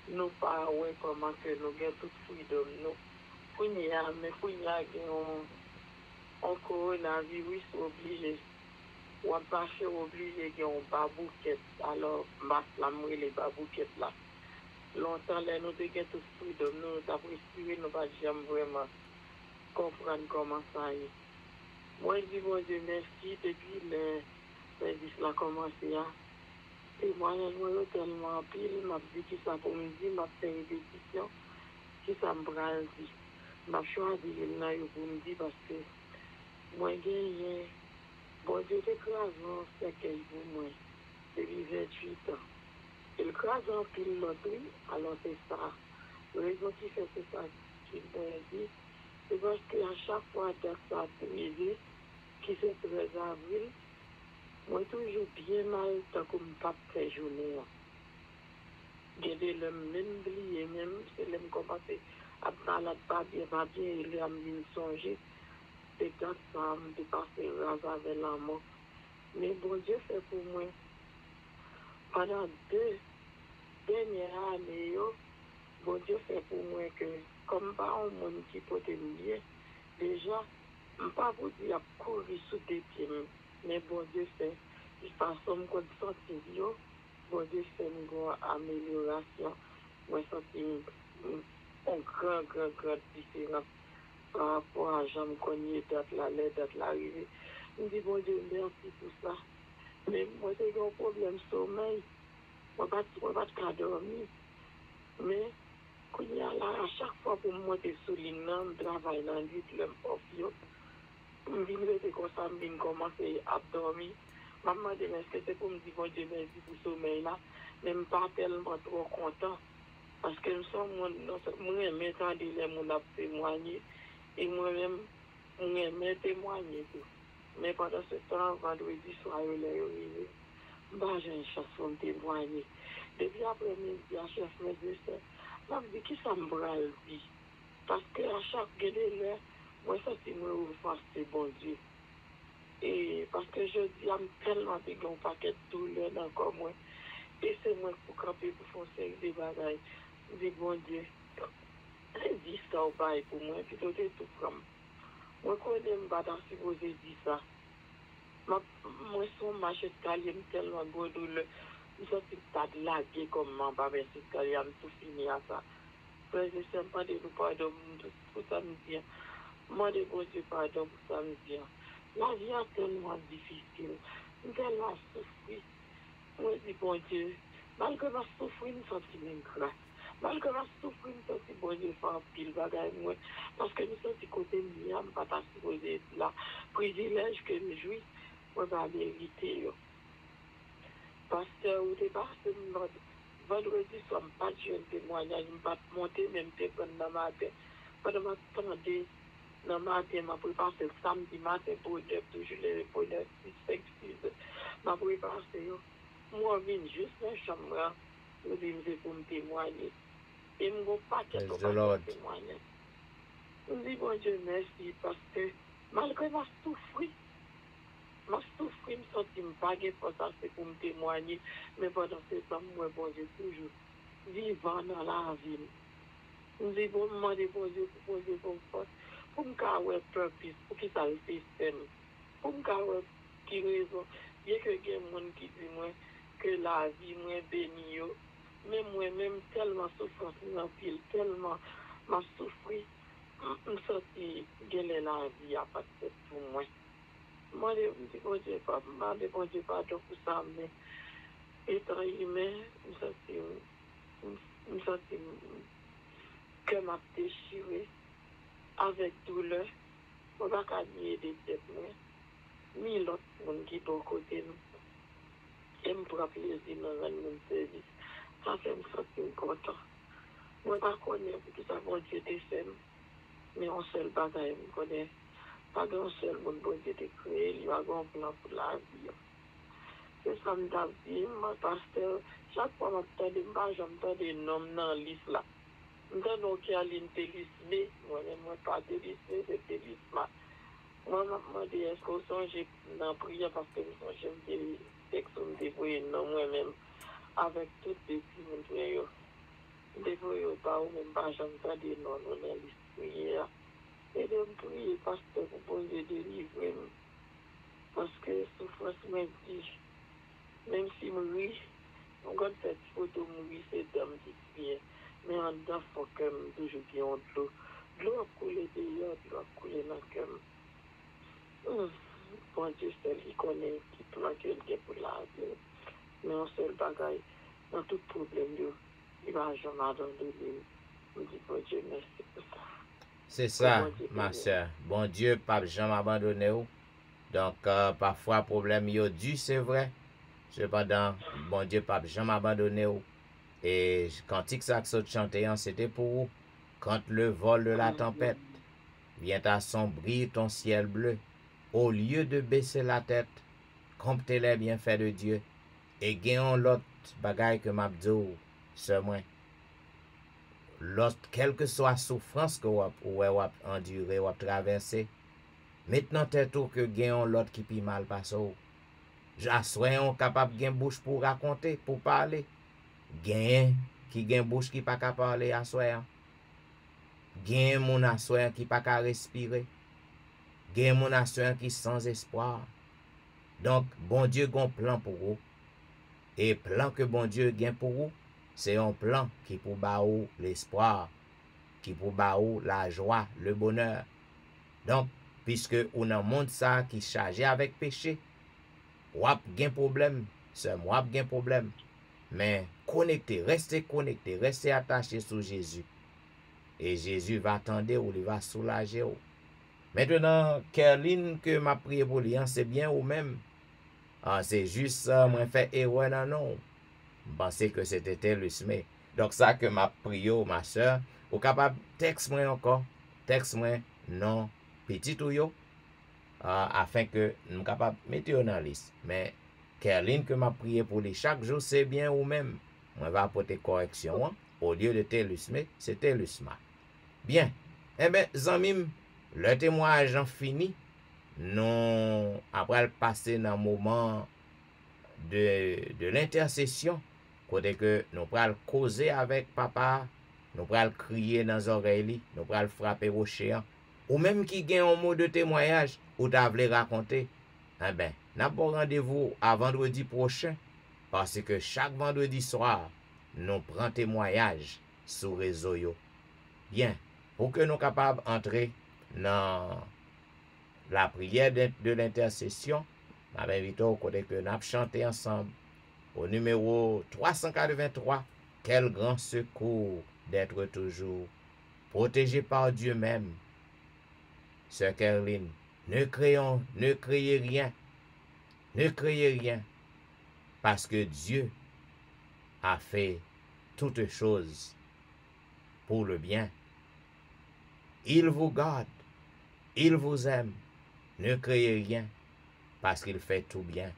nous pas ouais comment que nous avons tout freedom. Nous, pour y a, mais pour y a un coronavirus obligé. Ou à passer obligé qu'il y ait un babouquet. Alors, la mouille les babouquets là. Longtemps, là, nous avons tout freedom. Nous avons respiré, nous pas jamais vraiment comprendre comment ça est. Moi, je dis, bon Dieu, merci depuis le service a commencé. Et moi, je suis tellement pile, je me dis que ça pour me dire, je fait une répétition, qui ça me prend dit. Je choisi pour me dire parce que moi, j'ai bon Dieu, t'écrase un cercueil pour moi, depuis 28 ans. Et le crase en pile l'autre, alors c'est ça. La raison qui fait c'est ça, qu'il me dit, c'est parce qu'à chaque fois que ça a arrivé, qui c'est 13 avril, moi toujours bien mal tant qu'on ne pas fait journée. J'ai le même oublié même, c'est le même commencé à parler pas bien, et lui a me songer. C'est quand ça me dépassé avec la mort. Mais bon Dieu fait pour moi, pendant 2 dernières années, bon Dieu fait pour moi que, comme pas un monde qui peut bien, déjà, je ne peux pas vous dire courir sous des pieds, mais bon Dieu fait, de façon qu'on sentit, bon Dieu fait une grande amélioration, moi senti une grande différence par rapport à Jean Cognier, date l'arrivée. Je dis bon Dieu, merci pour ça. Mais moi, j'ai un problème de sommeil. Je ne peux pas dormir. Mais, quand il y a là, à chaque fois pour moi, je suis soulignant, je travaille dans le lit, je viens comme ça, je commence à dormir. Maman dit, est-ce que c'est pour me dire, bon Dieu, merci pour le sommeil là? Mais je ne suis pas tellement trop content. Parce que nous sommes, moi-même, entendre les gens témoigner, et moi-même, moi-même témoigner tout. Mais pendant ce temps, vendredi soir, il est arrivé. J'ai une chance pour me témoigner. Depuis après-midi, à chef me dit ça. Je me dis, qui ça me bral dit? Parce que à chaque gueule, moi, ça, c'est moi offenser, bon Dieu. Et parce que je dis, je suis tellement de un paquet de douleurs dans le corps, moi. Et c'est moi pour camper, pour faire des bagailles. Je dis, bon Dieu, dis ça ou pas pour moi, puis tout est tout comme. Moi, quand je me bats, je suis supposé dire ça. Moi, son marché de calier, tellement de douleur. Je suis tas de laguer comme mon papa, c'est que j'ai tout fini à ça. Frère, je sais pas de nous pardon pour ça me dire. Moi, de bon Dieu, pardon pour ça me dire. La vie est tellement difficile. Je tellement souffrir. Moi, je dis, bon Dieu, malgré ma souffrance, je me sens même grâce. Malgré ma souffrance, je me sens bon Dieu, faire un pile bagaille, moi. Parce que nous sommes du côté de je ne pas supposé être là. Privilège que je jouis, moi, je vais mériter. Pasteur, au départ, vendredi soir, je pas de témoignage, je ne pas monter, même dans ma tête. Pendant ma tendée, dans ma tête, je prépare le samedi matin pour toujours les bonheurs 6, 6. Je prépare, moi, je viens juste dans la chambre, je viens pour me témoigner. Et je ne vais pas qu'être témoigner. Je dis, bon Dieu, merci, parce que malgré ma souffrance, ma souffrance, je ne pas pour ça, c'est pour me témoigner. Mais pendant ce temps, moi, bon Dieu, toujours vivant dans la vie. Je dis, bon, moi, bon Dieu, pour poser comme force, pour me avoir purpose, pour qu'il ça le système, pour me avoir qui raison, bien que il y ait des gens qui disent moi que la vie, moi, bénie, mais moi-même, tellement souffrance, tellement ma souffrance, je me sens que la vie a pas de pour moi. Moi, je dis, bon Dieu, pardon pour ça, mais étant humain, je me sens que m'a déchiré avec douleur. Je ne peux pas nier des têtes, ni l'autre monde qui est à côté de nous. Et me prend plaisir dans un monde service. Ça fait me sentir content. Moi, je ne connais pas tout ça, bon Dieu te fait, mais un seul bagage, je connais. Pas un seul monde, bon Dieu te créé, il y a un plan pour la vie. C'est ça que je dis, parce que chaque fois que je m'entends des noms dans la liste là. Je m'entends qu'il y a une télisme, moi, pas télisme, c'est télisme. Moi, je dis, est-ce que j'ai dans la prière parce que je me texte, je me débrouille, non, moi-même, avec toutes les petits gens, je me débrouille pas, ou même pas, j'entends des noms dans la liste prière. Et de me prier parce que vous pouvez délivrer, parce que souffrance me dit, même si je mouris, on regarde cette photo, mourir, c'est d'homme qui vient. Mais en dedans, il faut que je toujours bien de l'eau. De l'eau a coulé dehors, de l'eau a coulé dans le cœur. Bon Dieu, seul qui connaît, qui plan quelqu'un pour la vie. Mais un seul bagaille, dans tout problème, il va jamais abandonner. Je dis, bon Dieu, merci pour ça. C'est ça, ma soeur. Bon Dieu, pas jamais abandonné. Donc, parfois, problème yo dû, c'est vrai. Cependant, bon Dieu, pas jamais abandonné. Et cantique ça que ça chantait, c'était pour vous. Quand le vol de la tempête vient assombrir ton ciel bleu, au lieu de baisser la tête, compte les bienfaits de Dieu, et gagnons l'autre bagaille que m'a dit, c'est moi. L'autre, quelle que soit la souffrance que vous avez enduré, vous avez traversé, maintenant tête que gagnons l'autre qui pi mal passe. J'assoyons capable de bouche pour raconter, pour parler. Gagne qui gagne bouche qui pas capable parler assoyant. Gagne mon assoyant qui pas capable respirer. Gagne mon assoyant qui sans espoir. Donc bon Dieu a un plan pour vous. Et plan que bon Dieu gagne pour vous, c'est un plan qui pour baou l'espoir, qui pour baou la joie, le bonheur. Donc puisque on a un monde ça qui chargé avec péché, ou a un problème, c'est moi qui a un problème. Mais connecté, restez attaché sur Jésus. Et Jésus va attendre ou il va soulager. Maintenant, Kerline que m'a prié pour lui, c'est bien ou même. C'est juste moi fait erreur non. Je pensais que c'était TELUS. Donc ça que m'a prié ma soeur, ou capable texte moi encore, texte moi non petit ou yo afin que nous capable mettre dans la liste. Mais Kerline que m'a prié pour lui chaque jour c'est bien ou même on va apporter correction hein? Au lieu de Telusme, c'est Telusma. Bien. Eh bien, Zamim, le témoignage en fini. Nous, après le passer dans le moment de l'intercession, côté que nous pral causer avec papa, nous pral crier dans les oreilles, nous pral frapper au chien, ou même qui gagne un mot de témoignage, ou t'as voulu raconter, eh ben, n'a pas rendez-vous à vendredi prochain, parce que chaque vendredi soir, nous prenons témoignage sur réseau yo. Bien, pour que nous capables d'entrer dans la prière de l'intercession, je m'invite au côté que nous chanter ensemble au numéro 383. Quel grand secours d'être toujours protégé par Dieu même. Sœur Kerline, ne créez rien. Ne créez rien. Parce que Dieu a fait toutes choses pour le bien. Il vous garde. Il vous aime. Ne créez rien parce qu'il fait tout bien.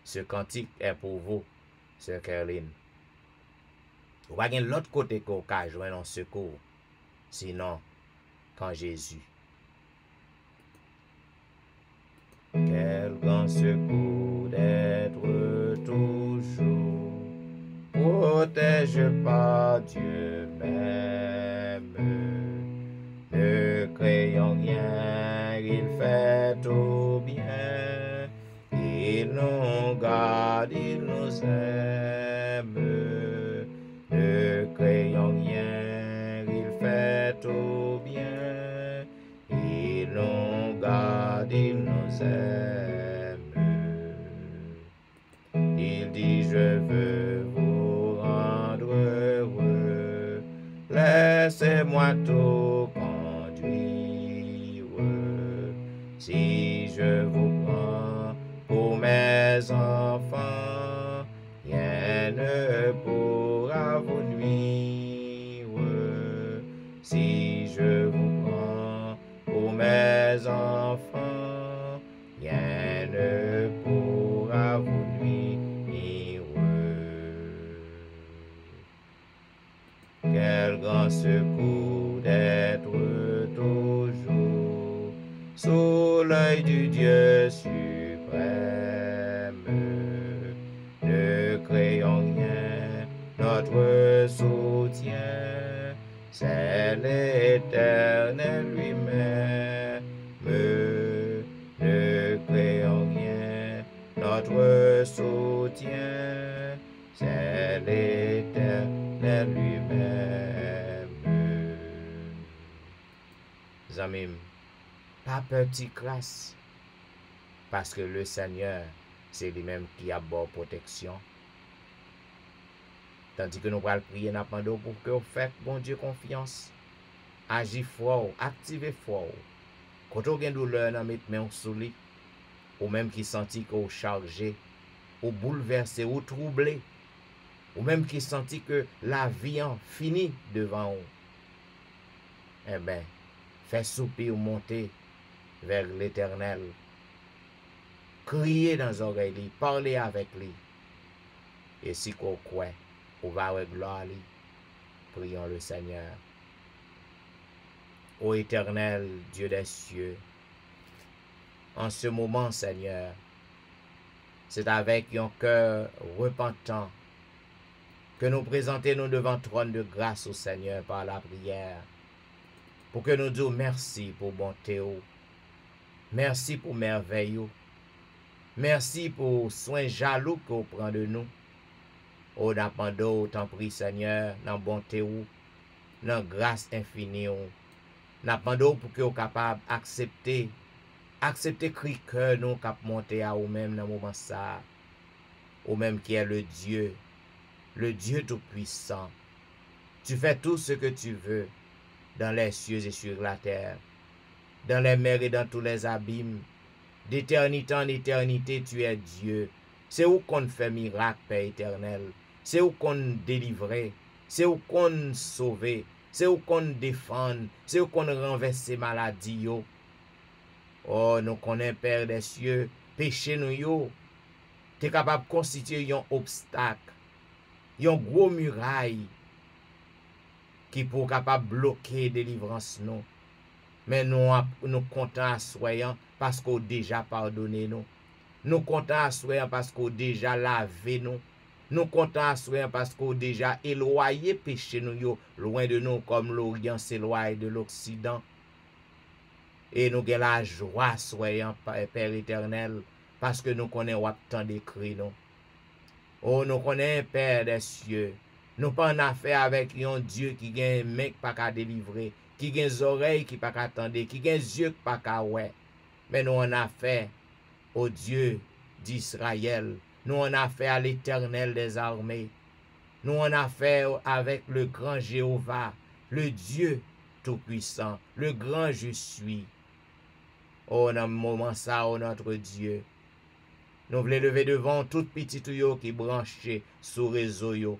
Ce cantique est pour vous, Sœur Kerline. Vous n'avez pas l'autre côté qu'on peut joindre en secours, sinon quand Jésus. Quel grand secours d'être toujours protégé par Dieu même. Ne craignons rien, il fait tout bien. Il nous garde, il nous aime. Ne craignons rien, il fait tout bien. Il nous garde, il nous aime. Il dit, je veux vous rendre heureux. Laissez-moi tout conduire. Si je vous prends pour mes enfants, rien ne pourra vous nuire. Si je vous prends pour mes enfants, rien ne pourra vous nuire. Quel grand secours d'être toujours sous l'œil du Dieu suprême. Ne craignons rien, notre soutien, c'est l'Éternel lui-même. Ne craignons rien, notre soutien, c'est l'Éternel lui-même. Zamim, pas petit classe, parce que le Seigneur, c'est lui-même qui a bonne protection. Tandis que nous allons prier n'a pour que vous faites bon Dieu confiance. Agis fort, activez fort. Quand vous avez une douleur dans mettre main sous lui, ou même qui senti que vous chargé, ou bouleversé, ou troublé, ou même qui senti que la vie en fini devant vous. Eh bien, faites soupir ou monter vers l'Éternel. Criez dans les oreilles, parlez avec lui. Et si vous croyez, on va avec gloire lui. Prions le Seigneur. Ô Éternel, Dieu des cieux, en ce moment, Seigneur, c'est avec un cœur repentant que nous présentons devant le trône de grâce au Seigneur par la prière, pour que nous disions merci pour bonté, merci pour merveille, merci pour soin jaloux qu'on prend de nous. Ô n'apendons, t'en prie Seigneur, dans bonté, dans grâce infinie, n'apendons pour que vous capable d'accepter cri cœur nous cap monter à ou même dans moment ça, ou même qui est le Dieu tout-puissant. Tu fais tout ce que tu veux dans les cieux et sur la terre, dans les mers et dans tous les abîmes. D'éternité en éternité, tu es Dieu. C'est où qu'on fait miracle, Père éternel. C'est où qu'on délivre. c'est où qu'on sauver, c'est où qu'on défendre, c'est où qu'on renverser maladie yo. Oh, nous connaissons Père des cieux, péché nous yo, t'es capable de constituer un obstacle, un gros muraille qui pour capable bloquer délivrance nous. Mais nous comptons à soyant parce qu'on déjà pardonné nous. Nous comptons à soyant parce qu'on déjà lavé nous. Nous comptons à soyant parce qu'on déjà éloigné péché nous yo, loin de nous comme l'Orient s'éloigne de l'Occident. Et nous avons la joie soyant Père éternel parce que nous connaissons tant d'écrits nous. Oh, nous connaissons Père des cieux. Nous pas en affaire avec un Dieu qui a un mec pas qu'à délivrer, qui a des oreilles qui pas qu'à attendre, qui a des yeux qui pas qu'à ouais. Mais nous en affaire au Dieu d'Israël. Nous en affaire à l'Éternel des armées. Nous en affaire avec le grand Jéhovah, le Dieu tout-puissant, le grand je suis. Oh, dans le moment ça, oh notre Dieu. Nous voulons lever devant tout petit tuyau qui branché sur le réseau yo.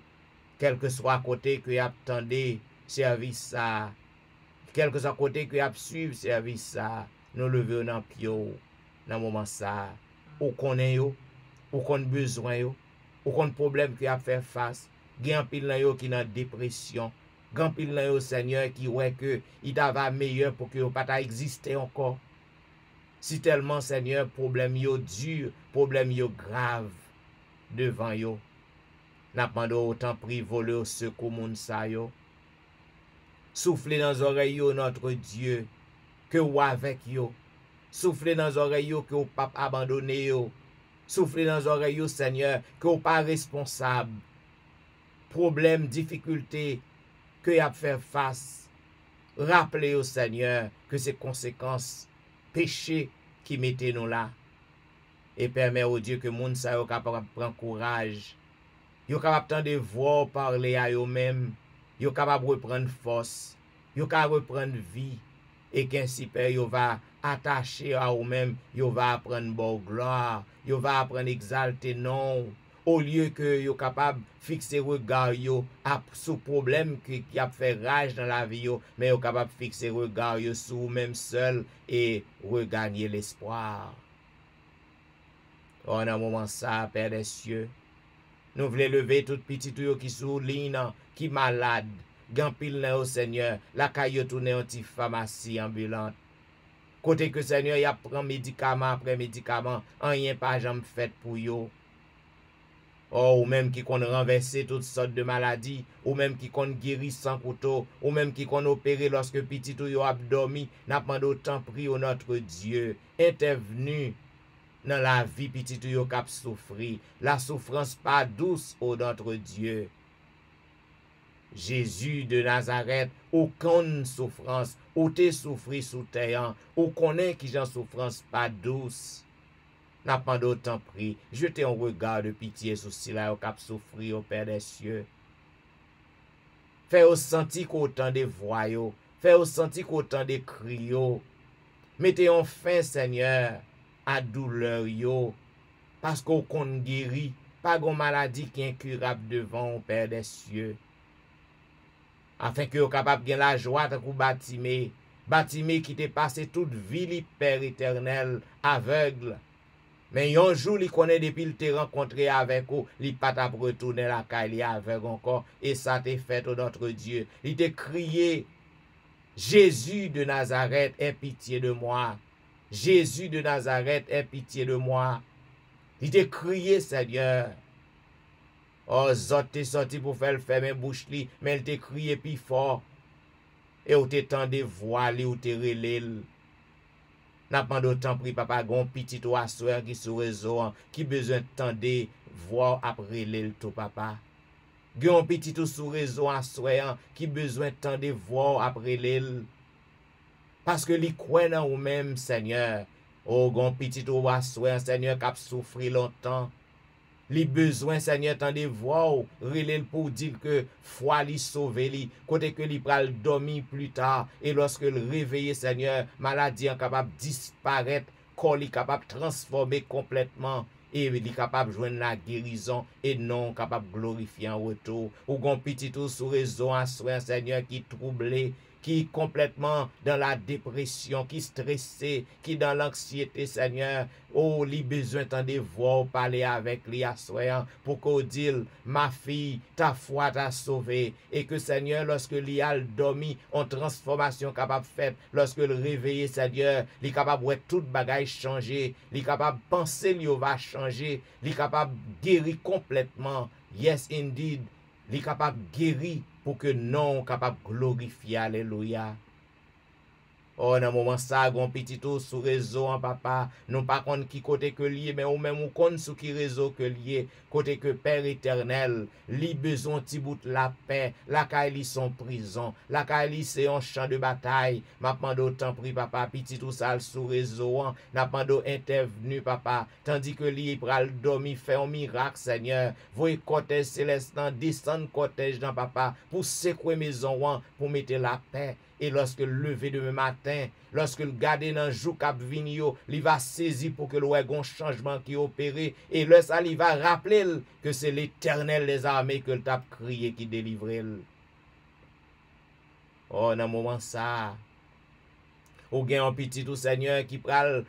Quel que soit côté que y attendez service ça, quel que soit côté que y a suivre service ça, nous levons dans pio dans moment ça. Ou connaît yo, ou qu'on besoin yo, ou qu'on problème que y a faire face, gen pile nan yo qui dans dépression, gen pile nan yo Seigneur qui ouais que il va meilleur pour que yo pas exister encore. Si tellement Seigneur problème yo dur, problème yo grave devant yo. N'a pas autant pris voler au secours moun sa yo. Soufflez dans les oreilles yo notre Dieu que ou avec yo. Soufflez dans les oreilles yo que ou pas abandonné yo. Soufflez dans les oreilles yo Seigneur que ou pas responsable. Problème, difficulté que y a fait face. Rappelez au Seigneur que c'est conséquences péché qui mettez nous là. Et permet au Dieu que moun sa yo capable prendre courage. Yo capable de voir parler à eux même, yo capable reprendre force, yo capable reprendre vie et qu'ainsi père yo va attacher à eux même, yo va prendre bon gloire, yo va prendre exalter non au lieu que yo capable fixer regard yo sous problème qui a fait rage dans la vie yo, mais yo capable fixer regard yo sur même seul et regagner l'espoir. En un moment ça, Père des cieux, nous voulons lever tout petit tuyau qui sous ligne, qui malade, gampil nan au Seigneur, la caillou tourne en petite pharmacie ambulante. Côté que Seigneur y a prend médicament après médicament, rien pas jamais fait pour yo. Oh, ou même qui qu'on renverser toutes sortes de maladies, ou même qui qu'on guérit sans couteau, ou même qui qu'on opérer lorsque petit tuyau a dormi, n'a pas d'autant pris au notre Dieu, intervenu dans la vie petit tuyau cap souffri, la souffrance pas douce au notre Dieu. Jésus de Nazareth, aucune souffrance, ou t'es souffri sous terre, ou connaît qui j'en souffrance pas douce. N'a pas d'autant pris, jetez un regard de pitié sur cela au cap souffri au Père des cieux. Fais au senti qu'autant de voix, fais au senti qu'autant de cris, mettez en fin Seigneur à douleur yo, parce qu'on compte guéri, pas gon maladie qui est incurable devant au Père des cieux. Afin que vous capable de la joie de bâtiment qui t'est passé toute vie, Père éternel, aveugle. Mais un jour, il connaît depuis qu'il t'est rencontré avec vous, il pas t'a retourner la caille aveugle encore, et ça t'est fait au notre Dieu. Il t'a crié, Jésus de Nazareth, aie pitié de moi. Jésus de Nazareth, aie pitié de moi. Il t'a crié, Seigneur. Oh, zot t'es sorti pour faire fermer bouche li, mais il t'a crié plus fort. Et ou t'es tant de voix li, ou t'es relé. N'a pas d'autant pris, papa, gon petit oiseau qui sur réseau, qui besoin de tant de voix après l'el tout, papa. Gon petit ou sur réseau qui besoin de tant de voix après l'el. Parce que li croit dans ou même, Seigneur. Oh, gon petit oiseau, Seigneur, qui a souffri longtemps. Li besoin, Seigneur, tant de voix, relève pour dire que foi li sauve li, côté que li pral dormir plus tard, et lorsque le réveille, Seigneur, maladie est capable de disparaître, corps li capable de transformer complètement, et il est capable de joindre la guérison et non capable de glorifier en retour. Ou gon petit tout sur réseau à soi, Seigneur, qui troublé, qui est complètement dans la dépression, qui est stressé, qui est dans l'anxiété, Seigneur. Oh, il a besoin de voir parler avec lui à soi, pour qu'on dise, ma fille, ta foi t'a sauvé. Et que, Seigneur, lorsque lui a dormi, en transformation capable faite, lorsque le réveillé, Seigneur, il est capable de tout bagage changer, il est capable de penser, il va changer, il est capable de guérir complètement. Yes, indeed. Il est capable de guérir pour que non capable de glorifier. Alléluia. Oh, dans moment ça, gon petit tout sur réseau en papa, non pas contre qui côté que lié, mais ou même ou contre sur qui réseau que lié, côté que Père éternel, li besoin ti bout la paix, la caille son prison, la caille c'est un champ de bataille. M'a demandé autant pris papa, petit tout ça sur réseau, n'a demandé intervenu papa, tandis que li pral dormi fait un miracle Seigneur. Voyez cortège céleste descendre cortège dans papa pour secouer maison pour mettre la paix. Et lorsque le lever demain matin, lorsque le garder dans le jour cap vinio, il va saisir pour que le un changement qui opéré. Et là, ça, il va rappeler que c'est l'Éternel des armées que le tape crié qui délivre. Oh, dans un moment ça, ou gen un petit tout Seigneur qui pral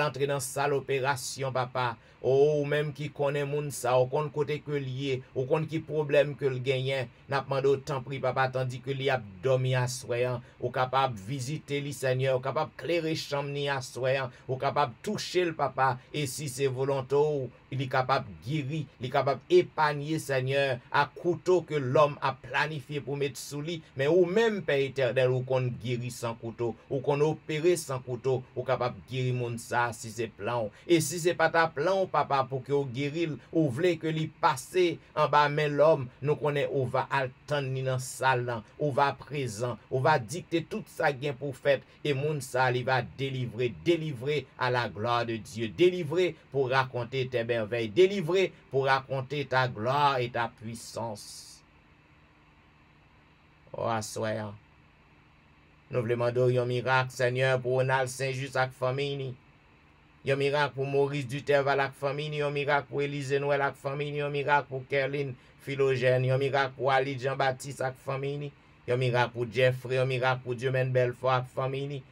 entrer dans salle opération papa. Ou même qui connaît moun ça, ou connaît côté que lié, ou connaît qui problème que le gagnant, n'a demandé autant pris papa tandis que li a dormi à soyan, ou capable visiter li Seigneur, ou capable clairer chambre ni à soyan, ou capable toucher le papa et si c'est volontaire, il est capable guérir, il est capable épargner Seigneur à couteau que l'homme a planifié pour mettre sous lui, mais ou même Père éternel ou qu'on guérit sans couteau, ou qu'on opérer sans couteau, ou capable guérir moun ça si c'est plan. Et si c'est pas ta plan papa pour que vous guéril, ou voulez que li passe en bas mais l'homme, nous connaît ou va attendre ni dans salle, ou va présent, ou va dicter tout ça gain pour faire et moun ça il va délivrer à la gloire de Dieu, délivrer pour raconter tes merveilles, délivrer pour raconter ta gloire et ta puissance. Oh, assoyant. Nous voulons demander un miracle, Seigneur, pour Ronald Saint-Just avec famille. Un miracle pour Maurice Duterre avec famille. Un miracle pour Élise Noël avec famille. Un miracle pour Kerline Philogène. Un miracle pour Ali Jean-Baptiste avec famille. Un miracle pour Jeffrey. Un miracle pour Dieumen Belfort avec famille.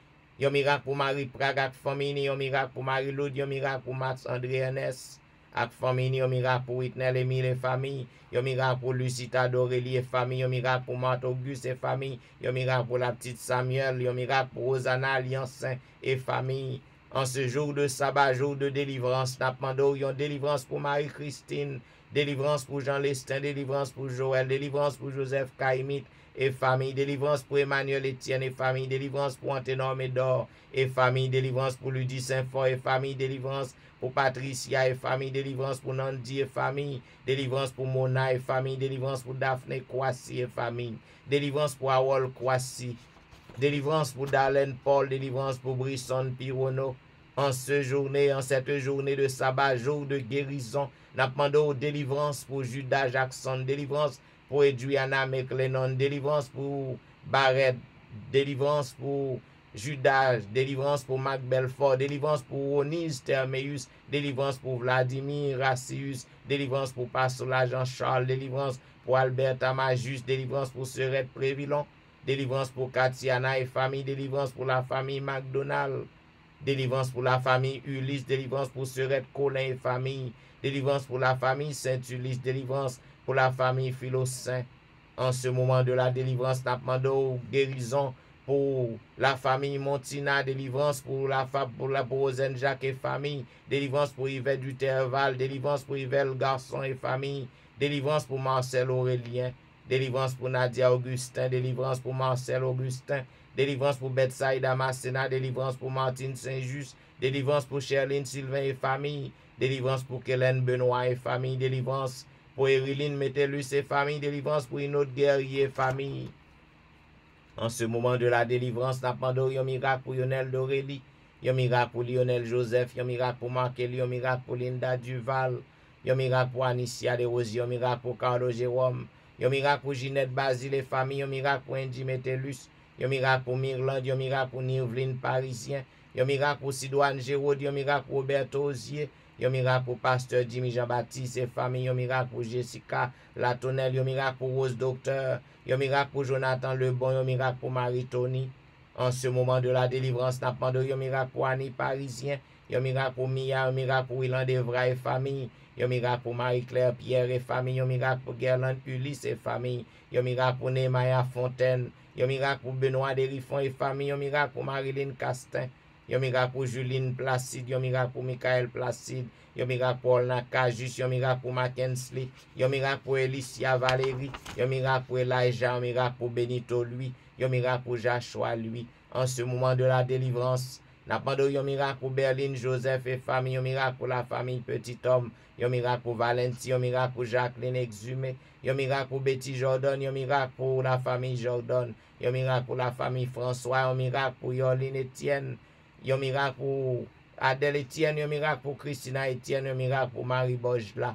Un miracle pour Marie Prague avec famille. Un miracle pour Marie-Laude. Un miracle pour Max André Ernest avec famille. Un miracle pour Whitney Emile et famille. Un miracle pour Lucita Dorélie et famille. Un miracle pour Marthe Auguste et famille. Un miracle pour la petite Samuel. Un miracle pour Rosanna Alliance et famille. En ce jour de sabbat, jour de délivrance, n'a demandé une délivrance pour Marie-Christine, délivrance pour Jean Lestin, délivrance pour Joël, délivrance pour Joseph Kaimit et famille, délivrance pour Emmanuel Etienne et famille, délivrance pour Anténor Médor et famille, délivrance pour Ludie Saint-Fort et famille, délivrance pour Patricia et famille, délivrance pour Nandi et famille, délivrance pour Mona et famille, délivrance pour Daphné Kwasi et famille, délivrance pour Awol Kwasi, délivrance pour Darlene Paul, délivrance pour Brisson Pirono. En cette journée de sabbat, jour de guérison, n'a demandé délivrance pour Judas Jackson, délivrance pour Edwiana McLennan, délivrance pour Barrett, délivrance pour Judas, délivrance pour Marc Belfort, délivrance pour Onise Termeus, délivrance pour Vladimir Rassius, délivrance pour Pastola Jean-Charles, délivrance pour Albert Amajus, délivrance pour Serette Prévillon, délivrance pour Katiana et famille, délivrance pour la famille McDonald, délivrance pour la famille Ulysse, délivrance pour Serette Colin et famille, délivrance pour la famille Saint-Ulysse, délivrance pour la famille Philosaint. En ce moment de la délivrance, n'a demandé guérison pour la famille Montina, délivrance pour Rosen Jacques et famille, délivrance pour Yvette Duterval, délivrance pour Yvette Garçon et famille, délivrance pour Marcel Aurélien, délivrance pour Nadia Augustin, délivrance pour Marcel Augustin, délivrance pour Betsaïda Massena, délivrance pour Martine Saint-Just, délivrance pour Sherline Sylvain et famille, délivrance pour Kellen Benoît et famille, délivrance pour Eriline Metellus et famille, délivrance pour une autre guerrier et famille. En ce moment de la délivrance, n'a demandé un miracle pour Lionel Dorélie, un miracle pour Lionel Joseph, un miracle pour Markelly, un miracle pour Linda Duval, un miracle pour Anicia Desrosiers, un miracle pour Carlo Jérôme, un miracle pour Ginette Basile et famille, un miracle pour Andy Metellus, un miracle pour Mirland, un miracle pour Nirvline Parisien, un miracle pour Sidoine Géraud, un miracle pour Roberto Osier, Yon miracle pour pasteur Jimmy Jean-Baptiste et famille. Yon miracle pour Jessica Latonel. Yon miracle pour Rose Docteur. Yon miracle pour Jonathan Lebon. Yon miracle pour Marie-Tony. En ce moment de la délivrance, n'a pas de yon miracle pour Annie Parisien. Yon miracle pour Mia. Yon miracle pour Ilan Devra et famille. Yon miracle pour Marie-Claire Pierre et famille. Yon miracle pour Gerland Ulysse et famille. Yon miracle pour Nehemiah Fontaine. Yon miracle pour Benoît Derifon et famille. Yon miracle pour Marilyn Castin. Yon miracle pour Juline Placide. Yon miracle pour Michael Placide. Yon miracle pour Olna Kajus. Yon miracle pour Mackensley. Yon miracle pour Elicia Valérie. Yon miracle pour Elijah. Yon miracle pour Benito lui. Yon miracle pour Joshua lui. En ce moment de la délivrance, n'a pas de yon miracle pour Berline Joseph et famille. Yon miracle pour la famille Petit Homme. Yon miracle pour Valentin. Yon miracle pour Jacqueline Exhumé. Yon miracle pour Betty Jordan. Yon miracle pour la famille Jordan. Yon miracle pour la famille François. Yon miracle pour Yoline Etienne. Yon miracle pour Adèle Etienne. Yon miracle pour Christina Etienne. Yon miracle pour Marie Bojla.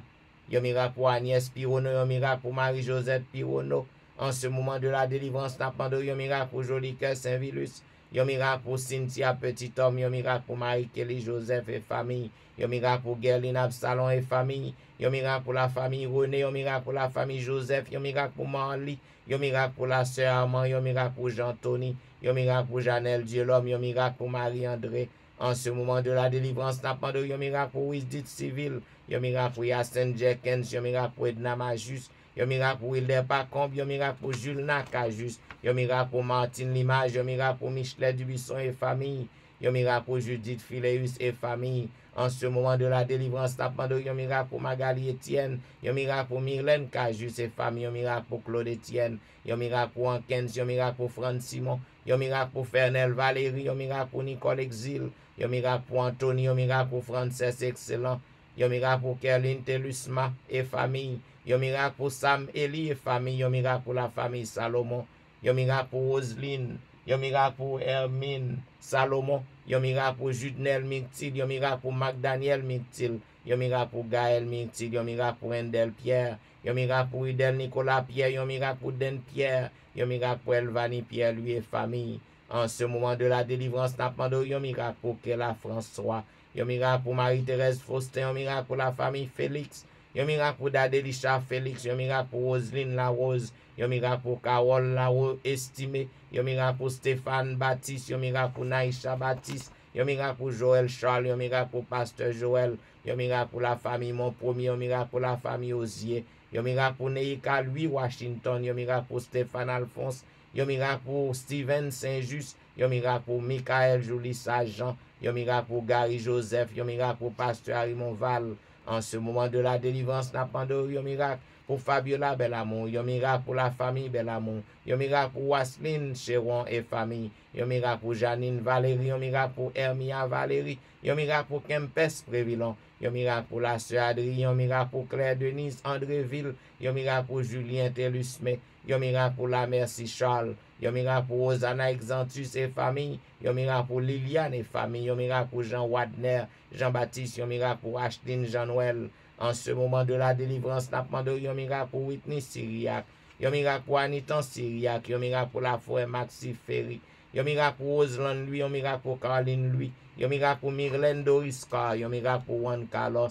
Yon miracle pour Agnès Pirono. Yon miracle pour Marie-Josette Pirono. En ce moment de la délivrance, n'a pas de yon miracle pour Jolicoeur Saint-Vilus. Yon miracle pour Cynthia Petit Homme. Yon miracle pour Marie-Kelly Joseph et famille. Yon miracle pour Gerline Absalon et famille. Yon miracle pour la famille René. Yon miracle pour la famille Joseph. Yon miracle pour Marly. Yon miracle pour la sœur Armand. Yon miracle pour Jean-Tony. Yon miracle pour Janelle Dieu-L'Homme. Yon miracle pour Marie-André. En ce moment de la délivrance, n'a pas de yon miracle pour Wisdit Civil. Yon miracle pour Yassen Jenkins. Yon miracle pour Edna Majus. Yon miracle pour Wilder Pacombe. Yon miracle pour Jules Nakajus. Yon miracle pour Martine Limage. Yon miracle pour Michelet Dubuisson et famille. Yon miracle pour Judith Phileus et famille. En ce moment de la délivrance, tapando yon miracle pour Magali Etienne. Yon miracle pour Myrlène Cajus et famille. Yon miracle pour Claude Etienne. Yon miracle pour Ankens. Yon miracle pour Franck Simon. Yon miracle pour Fernel Valérie. Yon miracle pour Nicole Exil. Yon miracle pour Anthony. Yon miracle pour Frances Excellent. Yon miracle pour Kerline Telusma et famille. Yon miracle pour Sam Eli et famille. Yon miracle pour la famille Salomon. Yon miracle pour Roseline. Yon miracle pour Hermine Salomon. Yon miracle pour Judnel Mictil. Yon miracle pour McDaniel Mictil. Yon miracle pour Gaël Mictil. Yon miracle pour Endel Pierre. Yon miracle pour Idel Nicolas Pierre. Yon miracle pour Den Pierre. Yon miracle pour Elvani Pierre, lui et famille. En ce moment de la délivrance, n'a pas de yon miracle pour Kela François. Yon miracle pour Marie-Thérèse Faustin. Yon miracle pour la famille Félix. Yon miracle pour Dadelisha Félix. Yon miracle pour Roseline Larose. Yon miracle pour Carole Larose estimé. Yon miracle pour Stéphane Baptiste. Yon miracle pour Naïcha Baptiste. Yon miracle pour Joël Charles. Yon miracle pour Pasteur Joël. Yon miracle pour la famille Mon Premier. Yon miracle pour la famille Osier. Yon miracle pour Neika Louis Washington. Yon miracle pour Stéphane Alphonse. Yon miracle pour Steven Saint-Just. Yon miracle pour Michael Julie Sajan. Yon miracle pour Gary Joseph. Yon miracle pour Pasteur Arimon Val. En ce moment de la délivrance, n'a pas de yon miracle pour Fabiola Belamont. Yon miracle pour la famille Belamont. Yon miracle pour Wasline Cheron et famille. Yon miracle pour Janine Valérie. Yon miracle pour Hermia Valérie. Yon miracle pour Kempes Prévilon. Yon miracle pour la sœur Adrien. Yon miracle pour Claire Denise Andréville. Yon miracle pour Julien Telusme. Yon miracle pour la Merci Charles. Yon miracle pour Rosanna Exantus et famille. Yon miracle pour Liliane et famille. Yon miracle pour Jean Wadner, Jean-Baptiste. Yon miracle pour Ashlyn Jean-Noël. En ce moment de la délivrance, n'a pas de yon miracle pour Whitney Syriac. Yon miracle pour Anitan Syriac. Yon miracle pour la forêt Maxi Ferry. Yon miracle pour Roseland lui. Yon miracle pour Caroline lui. Yon miracle pour Myrlène Doriscar. Yon miracle pour Juan Carlos.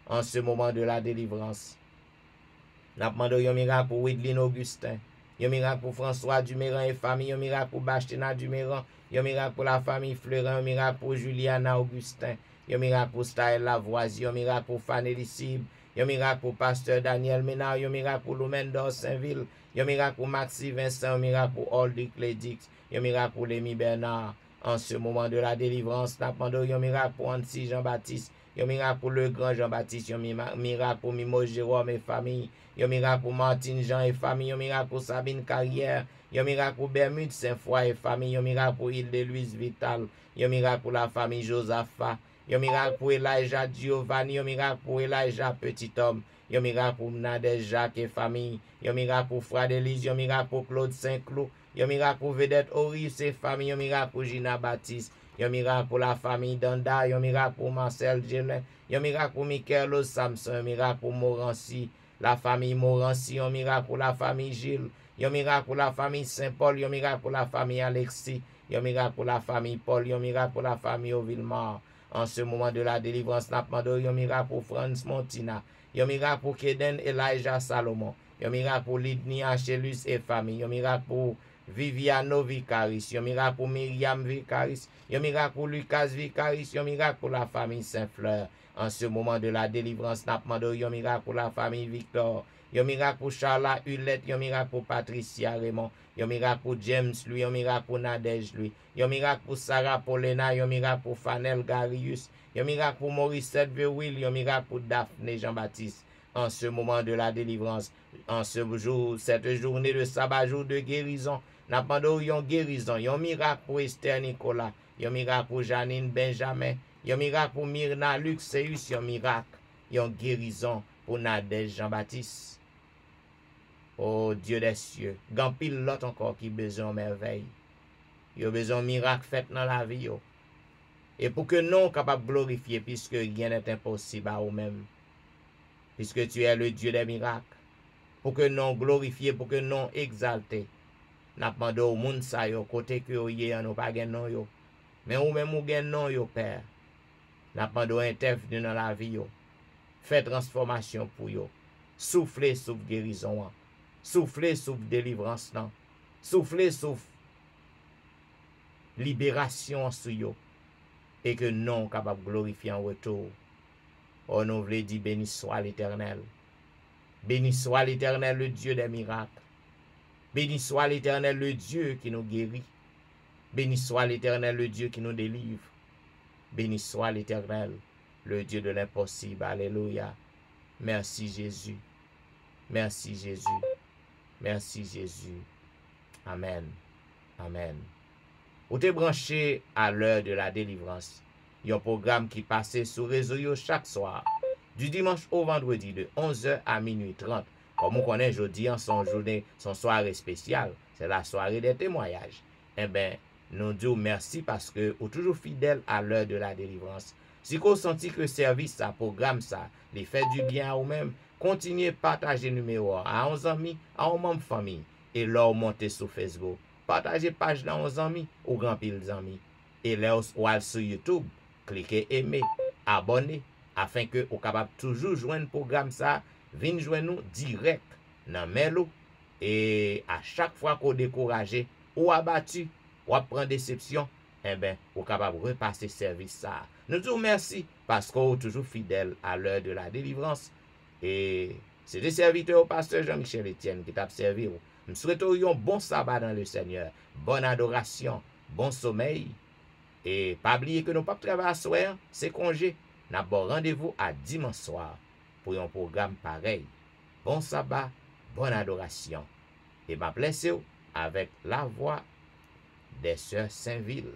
En ce moment de la délivrance. N'a pas de yon miracle pour Widlin Augustin. Yon miracle pour François Duméran et famille. Yon miracle pour Bachtina Duméran. Yon miracle pour la famille Fleurin. Yon miracle pour Juliana Augustin. Yon miracle pour Staël Lavoisier. Yon miracle pour Fanny Lissib. Yon miracle pour Pasteur Daniel Ménard. Yon miracle pour Loumendor Saint-Ville. Yon miracle pour Maxi Vincent. Yon miracle pour Oldic Lédix. Yon miracle pour Lémi Bernard. En ce moment de la délivrance, n'a pas de yon miracle pour Annecy Jean-Baptiste. Yon miracle pour le grand Jean-Baptiste. Yon miracle pour Mimo Jérôme et famille. Yon miracle pour Martine Jean et famille. Yon miracle pour Sabine Carrière. Yon miracle pour Bermude Saint-Foy et famille. Yon miracle pour Île-de-Louise Vital. Yon miracle pour la famille Josaphat. Yon miracle pour Elijah Giovanni. Yon miracle pour Elijah Petit Homme. Yon miracle pour Nadège Jacques et famille. Yon miracle pour Frère Élise. Yon miracle pour Claude Saint-Cloud. Yon miracle pour Vedette Oris et famille. Yon miracle pour Gina Baptiste. Yon miracle pour la famille Danda. Yon miracle pour Marcel Gelin. Yon miracle pour Michaelos Samson. Yon miracle pour Morancy. La famille Morancy. Yon miracle pour la famille Gilles. Yon miracle pour la famille Saint-Paul. Yon miracle pour la famille Alexis. Yon miracle pour la famille Paul. Yon miracle pour la famille Ovillemar. En ce moment de la délivrance, n'a demandé un miracle pour Franz Montina, un miracle pour Keden Elijah Salomon, un miracle pour Lidni Achelus et famille, un miracle pour Viviano Vicaris, un miracle pour Myriam Vicaris, un miracle pour Lucas Vicaris, un miracle pour la famille Saint-Fleur. En ce moment de la délivrance, n'a demandé un miracle pour la famille Victor, un miracle pour Charla Hulette, un miracle pour Patricia Raymond, un miracle pour James, lui, un miracle pour Nadège, lui, un miracle pour Sarah Paulina, un miracle pour Fanel Garius, un miracle pour Mauricette Verwil, un miracle pour Daphné Jean-Baptiste. En ce moment de la délivrance, en ce jour, cette journée de sabbat, jour de guérison, n'a demandé une guérison, un miracle pour Esther Nicolas, un miracle pour Janine Benjamin, un miracle pour Myrna Luxeus, un miracle, une guérison pour Nadège Jean-Baptiste. Oh Dieu des cieux, gan pile l'autre encore qui besoin merveille. Il a besoin de miracle fait dans la vie. Yo. Et pour que nous capables de glorifier, puisque rien n'est impossible à nous-mêmes. Puisque tu es le Dieu des miracles. Pour que nous glorifier, pour que nous exalter. N'a demandé au monde ça yo, côté que yo yé, nous pas gen non yo. Mais ou même ou gen non yo, Père. N'a demandé intervenir dans la vie yo. Fait transformation pour yo. Soufflez sous guérison. Soufflez sous délivrance. Soufflez sous libération sur yo. Et que non capable de glorifier en retour. Oh, nous voulons dire béni soit l'Éternel. Béni soit l'Éternel, le Dieu des miracles. Béni soit l'Éternel, le Dieu qui nous guérit. Béni soit l'Éternel, le Dieu qui nous délivre. Béni soit l'Éternel, le Dieu de l'impossible. Alléluia. Merci Jésus. Merci Jésus. Merci Jésus. Amen. Amen. Ou te branché à l'heure de la délivrance. Il y a un programme qui passe sur réseau chaque soir. Du dimanche au vendredi de 11h à minuit 30. Comme on connaît aujourd'hui, son soirée spéciale. C'est la soirée des témoignages. Eh bien, nous disons merci parce que vous êtes toujours fidèle à l'heure de la délivrance. Si vous sentez que le service, ça, programme, ça, les fait du bien à vous-même, continuez à partager le numéro à 11 amis, à vos membres famille. Et là, montez sur Facebook. Partagez page dans vos amis ou grand pile d'amis. Et là, ou sur YouTube, cliquez aimer, abonnez, afin que vous capable toujours joindre le programme ça, venez joindre nous direct dans Melo. Et à chaque fois qu'on découragé ou abattu, ou prend déception, eh bien, vous capable de repasser service ça. Nous vous remercions parce qu'on est toujours fidèle à l'heure de la délivrance. Et c'est des serviteurs au pasteur Jean-Michel Etienne qui t'a servi. Nous souhaitons un bon sabbat dans le Seigneur, bonne adoration, bon sommeil. Et pas oublier que nous pas travailler à soir, c'est congé. Nous avons rendez-vous à dimanche soir pour un programme pareil. Bon sabbat, bonne adoration. Et ma blessé avec la voix des sœurs Saint-Ville.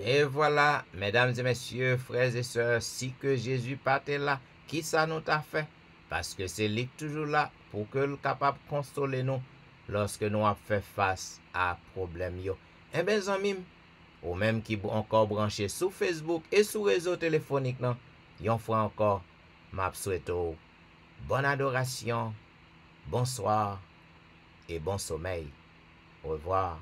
Et voilà, mesdames et messieurs, frères et sœurs, si que Jésus partait là, qui ça nous t'a fait? Parce que c'est lui toujours là pour que le capable de consoler nous lorsque nous avons fait face à problème yo. Eh bien, amis, ou même qui encore branché sur Facebook et sur réseau téléphonique, non, yon fois encore, m'a souhaite bonne adoration, bonsoir et bon sommeil. Au revoir.